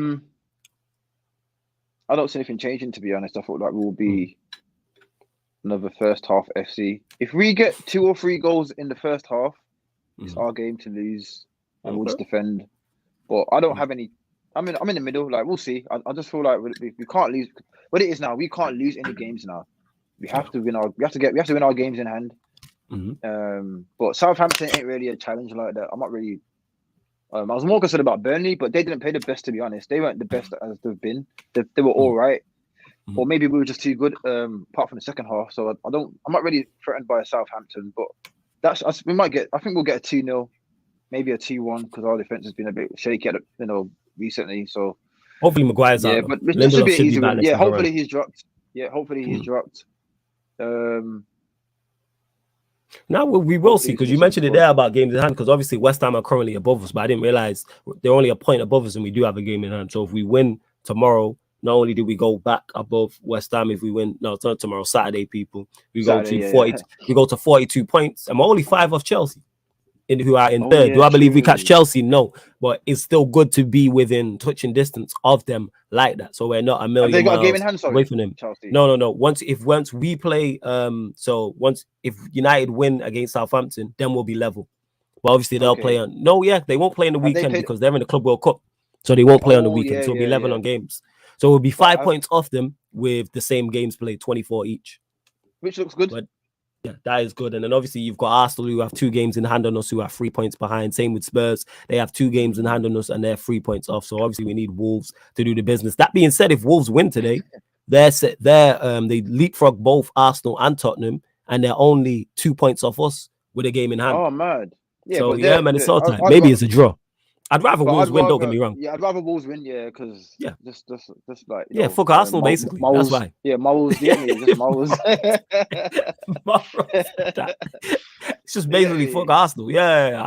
don't see anything changing, to be honest. I thought that will be another first half FC. If we get 2 or 3 goals in the first half, it's our game to lose, and we'll just defend. But I don't have any. I'm in the middle. Like, we'll see. I just feel like we can't lose. What it is now, we can't lose any games now. We have to win our games in hand. But Southampton ain't really a challenge like that. I'm not really. I was more concerned about Burnley, but they didn't play the best, to be honest. They weren't the best as they've been. They were all right, or maybe we were just too good. Apart from the second half, so I'm not really threatened by Southampton. But we might get. I think we'll get a 2-0, maybe a 2-1 because our defense has been a bit shaky, recently. So hopefully Maguire's out. But this should be an easy one. Yeah, hopefully he's dropped. Now we will see, because you mentioned it there about games in hand, because obviously West Ham are currently above us, but I didn't realize they're only a point above us and we do have a game in hand. So if we win tomorrow, Not only did we go back above West Ham if we win, no, it's not tomorrow, Saturday, people. We Saturday, go to 40. yeah. We go to 42 points, and we're only 5 off Chelsea, who are in Oh, third. Do yeah, I believe we catch true. Chelsea? No, but it's still good to be within touching distance of them like that. So we're not a Have million they got a game miles in hand? away Sorry, from them. Chelsea. No. Once we play, if United win against Southampton, then we'll be level. But obviously they'll play Okay. on. No, yeah, they won't play in the Have they weekend played? because they're in the Club World Cup, so they won't play on the Oh, weekend. yeah, So it'll be yeah, level yeah. on games. So it'll be But 5 points off them with the same games played, 24 each. which looks good. But yeah, that is good. And then obviously you've got Arsenal who have 2 games in hand on us, who are 3 points behind. Same with Spurs. They have 2 games in hand on us and they're 3 points off. So obviously we need Wolves to do the business. That being said, if Wolves win today, they leapfrog both Arsenal and Tottenham, and they're only 2 points off us with a game in hand. Oh, mad. Yeah, So but yeah, man, it's all time. Maybe it's a draw. I'd rather Wolves win. Don't get me wrong. Yeah, I'd rather Wolves win. Yeah, because just like fuck Arsenal basically. That's why. Yeah, morals. Yeah, just morals. It's just basically fuck Arsenal. Yeah,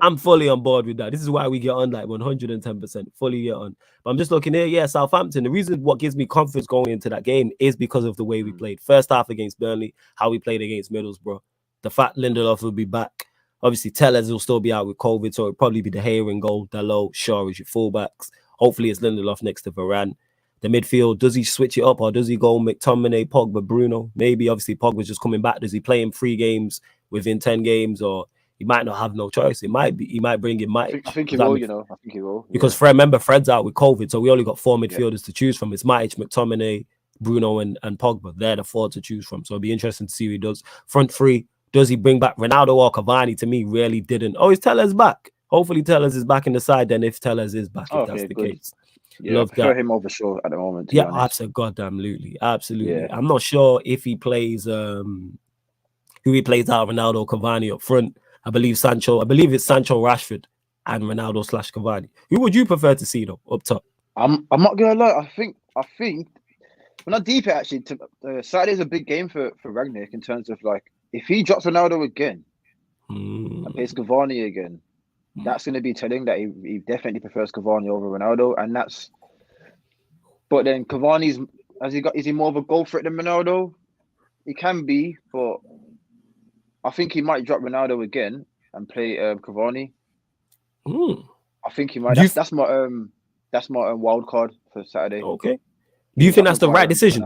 I'm fully on board with that. This is why we get on like 110%. Fully get on. But I'm just looking here. Yeah, Southampton. The reason what gives me confidence going into that game is because of the way we played. First half against Burnley, how we played against Middlesbrough. The fact Lindelof will be back. Obviously, Tellez will still be out with COVID, so it'll probably be De Gea in goal, Dalot, Shaw as your fullbacks. Hopefully, it's Lindelof next to Varane. The midfield, does he switch it up or does he go McTominay, Pogba, Bruno? Maybe, obviously, Pogba's just coming back. Does he play him 3 games within 10 games, or he might not have no choice? He might bring in Matic. I think he will, I think he will. Because remember, Fred's out with COVID, so we only got 4 midfielders to choose from. It's Matic, McTominay, Bruno, and Pogba. They're the 4 to choose from. So it'll be interesting to see who he does. Front 3. Does he bring back Ronaldo or Cavani? To me, really didn't. Oh, is Tellez back? Hopefully, Tellez is back in the side. Then, if Tellez is back, if that's the case, love that. Him over Shaw at the moment. Yeah, absolutely. Yeah. I'm not sure if he plays who he plays out, Ronaldo or Cavani up front. I believe it's Sancho, Rashford, and Ronaldo / Cavani. Who would you prefer to see though up top? I'm not gonna lie. I think we're not deep actually. Saturday's a big game for Rangnick in terms of like. If he drops Ronaldo again and plays Cavani again, that's going to be telling that he definitely prefers Cavani over Ronaldo, and that's. But then Cavani's is he more of a goal threat than Ronaldo? He can be, but I think he might drop Ronaldo again and play Cavani. I think he might. That's my wild card for Saturday. Okay. Do you think that's the right decision?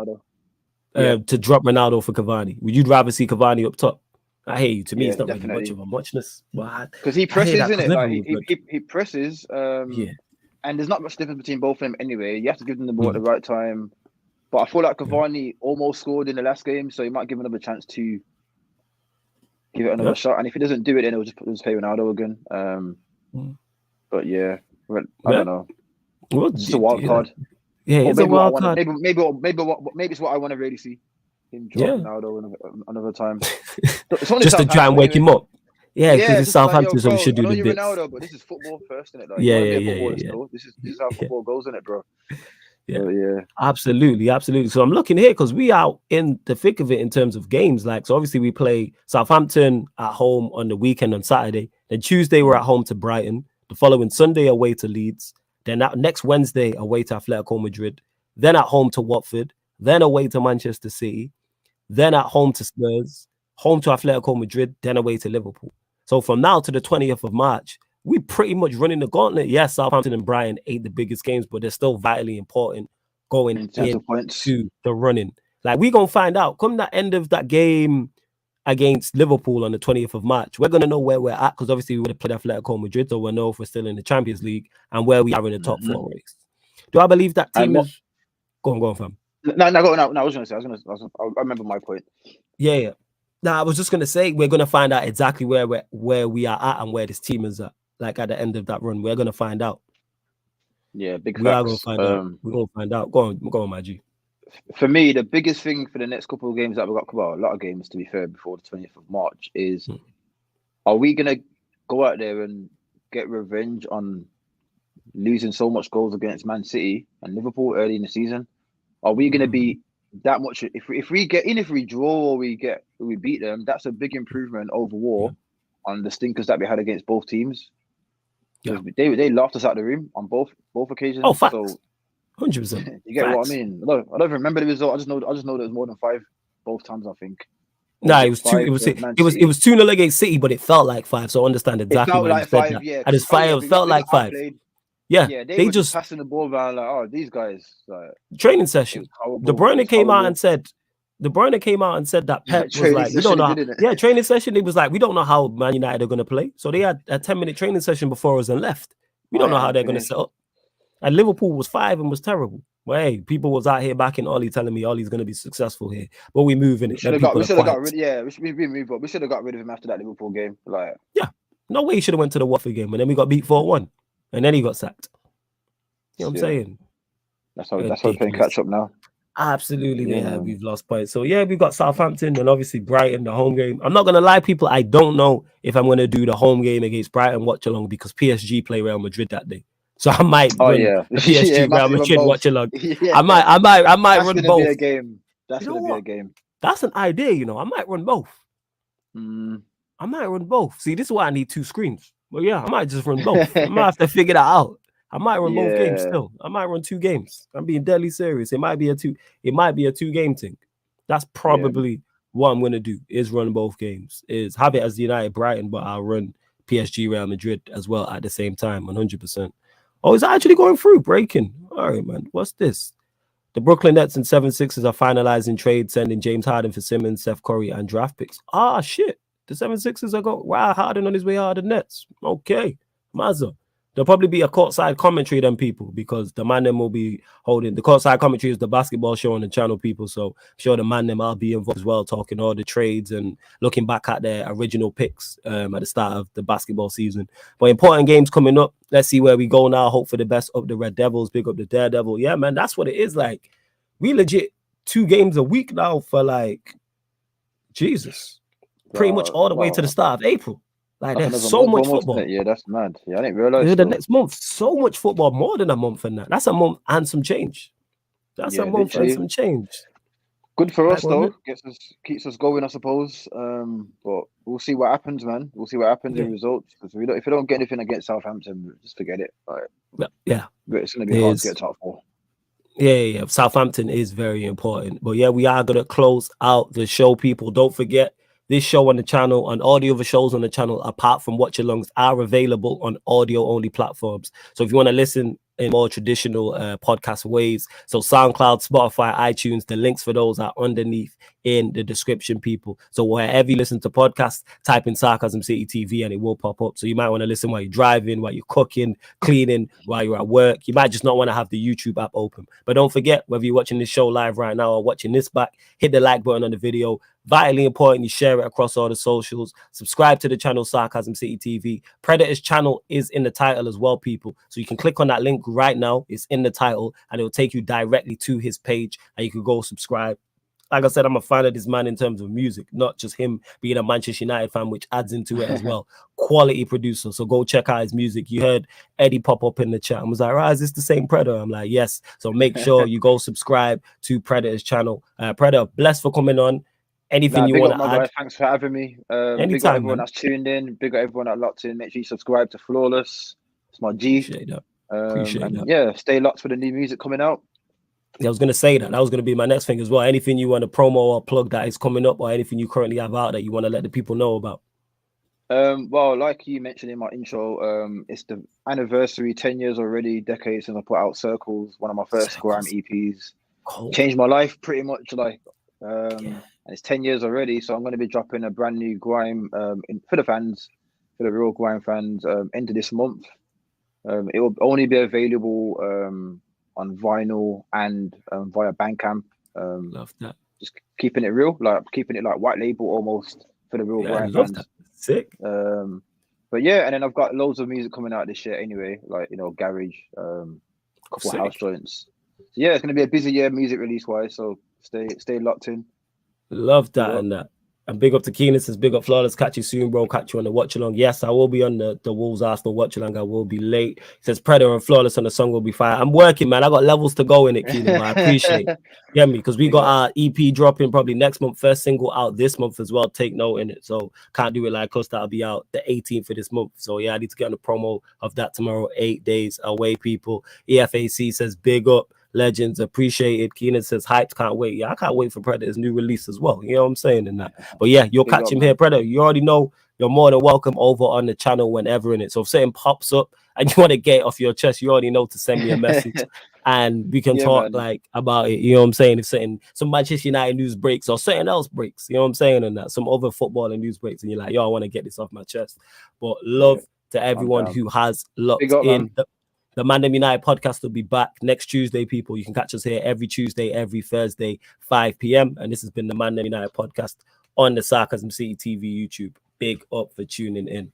To drop Ronaldo for Cavani? Would you rather see Cavani up top? I hate you. To me, it's not really much of a muchness. Because he presses, isn't it? Like he presses. And there's not much difference between both of them anyway. You have to give them the ball at the right time. But I feel like Cavani almost scored in the last game, so he might give another chance to give it another shot. And if he doesn't do it, then he'll just play Ronaldo again. But yeah, I don't know. It's just a wild card. Yeah, it's a wild card. Maybe it's what I want to really see. Him drop Ronaldo another time. Just to try and wake him up. Yeah, because it's Southampton, so we should do the bits. Ronaldo, but this is football first, isn't it? Like, yeah. This is how football goes, isn't it, bro? Yeah, absolutely. So I'm looking here because we are in the thick of it in terms of games. Like, so obviously we play Southampton at home on the weekend on Saturday. Then Tuesday we're at home to Brighton. The following Sunday away to Leeds. Then next Wednesday away to Atletico Madrid. Then at home to Watford. Then away to Manchester City. Then at home to Spurs. Home to Atletico Madrid. Then away to Liverpool. So from now to the 20th of March, we pretty much running the gauntlet. Yes, Southampton and Brighton ain't the biggest games, but they're still vitally important going into the running. Like, we going to find out. Come that end of that game against Liverpool on the 20th of March, we're going to know where we're at, because obviously we would have played Atletico Madrid, so we'll know if we're still in the Champions League and where we are in the top 4 race. Do I believe that team is... Go on, fam. No, I was going to say, I remember my point. Yeah. Now, I was just going to say, we're going to find out exactly where we are at and where this team is at. Like, at the end of that run, we're going to find out. Yeah, big facts. We are going to find out. We're going to find out. Go on, my G. For me, the biggest thing for the next couple of games that we've got, well, a lot of games, to be fair, before the 20th of March, is are we going to go out there and get revenge on losing so much goals against Man City and Liverpool early in the season? Are we going to be that much? If we draw or we beat them, that's a big improvement overall on the stinkers that we had against both teams. Yeah. They laughed us out of the room on both occasions. Oh, facts. So, 100%. You get what I mean? I don't remember the result. I just know there was more than 5 both times, I think. Nah, it was 2. It was 2-0 against City, but it felt like 5. So I understand exactly why you said that. Yeah. And it's 5. It felt like 5. Yeah, they were just passing the ball around like, oh, these guys. Like, training session. De Bruyne came out and said that Pep was like, we don't know. Yeah, training session. It was like, we don't know how Man United are going to play. So they had a 10-minute training session before us and left. We don't know how they're going to set up. And Liverpool was 5 and was terrible. Well, hey, people was out here backing Ollie, telling me Ollie's going to be successful here. But we moving it. We should have got rid. Yeah, we should have got rid of him after that Liverpool game. Like, yeah, no way he should have went to the Watford game, and then we got beat 4-1, and then he got sacked. You know what I'm saying? That's how we're playing catch up now. Absolutely, we've lost points. So yeah, we've got Southampton and obviously Brighton, the home game. I'm not gonna lie, people. I don't know if I'm gonna do the home game against Brighton watch along because PSG play Real Madrid that day. So I might run the PSG Real Madrid watch along. I might run both. That's gonna be a game. That's an idea, you know. I might run both. I might run both. See, this is why I need 2 screens. Well, yeah, I might just run both. I might have to figure that out. I might run both games still. I might run 2 games. I'm being deadly serious. It might be a 2-game thing. That's probably what I'm gonna do. Is run both games. Is have it as the United Brighton, but I'll run PSG Real Madrid as well at the same time, 100%. Oh, it's actually going through, breaking. All right, man. What's this? The Brooklyn Nets and 76ers are finalizing trade, sending James Harden for Simmons, Seth Curry, and draft picks. Ah, shit. The 76ers are going, wow, Harden on his way out of the Nets. Okay. Mazza. There'll probably be a courtside commentary then, people, because the ManDem will be holding. The courtside commentary is the basketball show on the channel, people. So I'm sure the ManDem will be involved as well, talking all the trades and looking back at their original picks at the start of the basketball season. But important games coming up. Let's see where we go now. Hope for the best up the Red Devils. Big up the Daredevil. Yeah, man, that's what it is like. We legit 2 games a week now for like, Jesus. Pretty much all the way to the start of April. Like, there's so much football. Yeah, that's mad. Yeah, I didn't realize. The next month, so much football, more than a month and that. That's a month and some change. That's a month and some change. Good for us, though. Keeps us going, I suppose. But we'll see what happens, man. We'll see what happens in results. Because if we don't get anything against Southampton, just forget it. Like, yeah. It's going to be hard to get top 4. Yeah. Southampton is very important. But yeah, we are going to close out the show, people. Don't forget, this show on the channel and all the other shows on the channel, apart from watch alongs, are available on audio only platforms. So if you want to listen in more traditional podcast ways, so SoundCloud, Spotify, iTunes, the links for those are underneath in the description, people. So wherever you listen to podcasts, type in Sarcasm City TV and it will pop up. So you might want to listen while you're driving, while you're cooking, cleaning, while you're at work. You might just not want to have the YouTube app open. But don't forget, whether you're watching this show live right now or watching this back, hit the like button on the video. Vitally important, you share it across all the socials. Subscribe to the channel Sarcasm City TV. Predator's channel is in the title as well, people. So you can click on that link right now. It's in the title and it will take you directly to his page and you can go subscribe. Like I said, I'm a fan of this man in terms of music, not just him being a Manchester United fan, which adds into it as well. Quality producer. So go check out his music. You heard Eddie pop up in the chat and was like, right, is this the same Predator? I'm like, yes. So make sure you go subscribe to Predator's channel. Predator, blessed for coming on. Anything you want to add? Guys, thanks for having me. Anytime, big up everyone that's tuned in. Big up everyone that locked in. Make sure you subscribe to Flawless. It's my G. Appreciate that. Appreciate that. Yeah, stay locked for the new music coming out. Yeah, I was going to say that. That was going to be my next thing as well. Anything you want to promo or plug that is coming up or anything you currently have out that you want to let the people know about? Well, like you mentioned in my intro, it's the anniversary, 10 years already, decades since I put out Circles, one of my first grime EPs. Cool. Changed my life pretty much, and it's 10 years already, so I'm going to be dropping a brand new grime for the fans, for the real grime fans, end of this month. It will only be available on vinyl and via Bandcamp. Love that. Just keeping it real, keeping it like white label almost for the real grime fans. That. Sick. But yeah, and then I've got loads of music coming out this year anyway, garage, couple house joints. So yeah, it's going to be a busy year music release wise, so stay locked in. Love that and that. And big up to Keenan, says big up Flawless. Catch you soon, bro. Catch you on the watch along. Yes, I will be on the Wolves Arsenal watch along. I will be late. He says Predator and Flawless on the song will be fire. I'm working, man. I got levels to go in it, Keenan. I appreciate it. Get me? Because we got our EP dropping probably next month. First single out this month as well. Take note in it. So can't do it like us. That'll be out the 18th of this month. So yeah, I need to get on the promo of that tomorrow. 8 days away, people. EFAC says big up. legends, appreciated. Keenan says, hyped, can't wait. Yeah, I can't wait for Predator's new release as well. You know what I'm saying? And that. But yeah, you'll catch him here, Predator. You already know you're more than welcome over on the channel whenever in it. So if something pops up and you want to get it off your chest, you already know to send me a message. And we can talk like about it, you know what I'm saying? If some Manchester United news breaks or something else breaks, you know what I'm saying, and that some other football and news breaks, and you're like, yo, I want to get this off my chest. But love to everyone who has locked in. The ManDem United podcast will be back next Tuesday, people. You can catch us here every Tuesday, every Thursday, 5 p.m. And this has been the ManDem United podcast on the Sarcasm City TV YouTube. Big up for tuning in.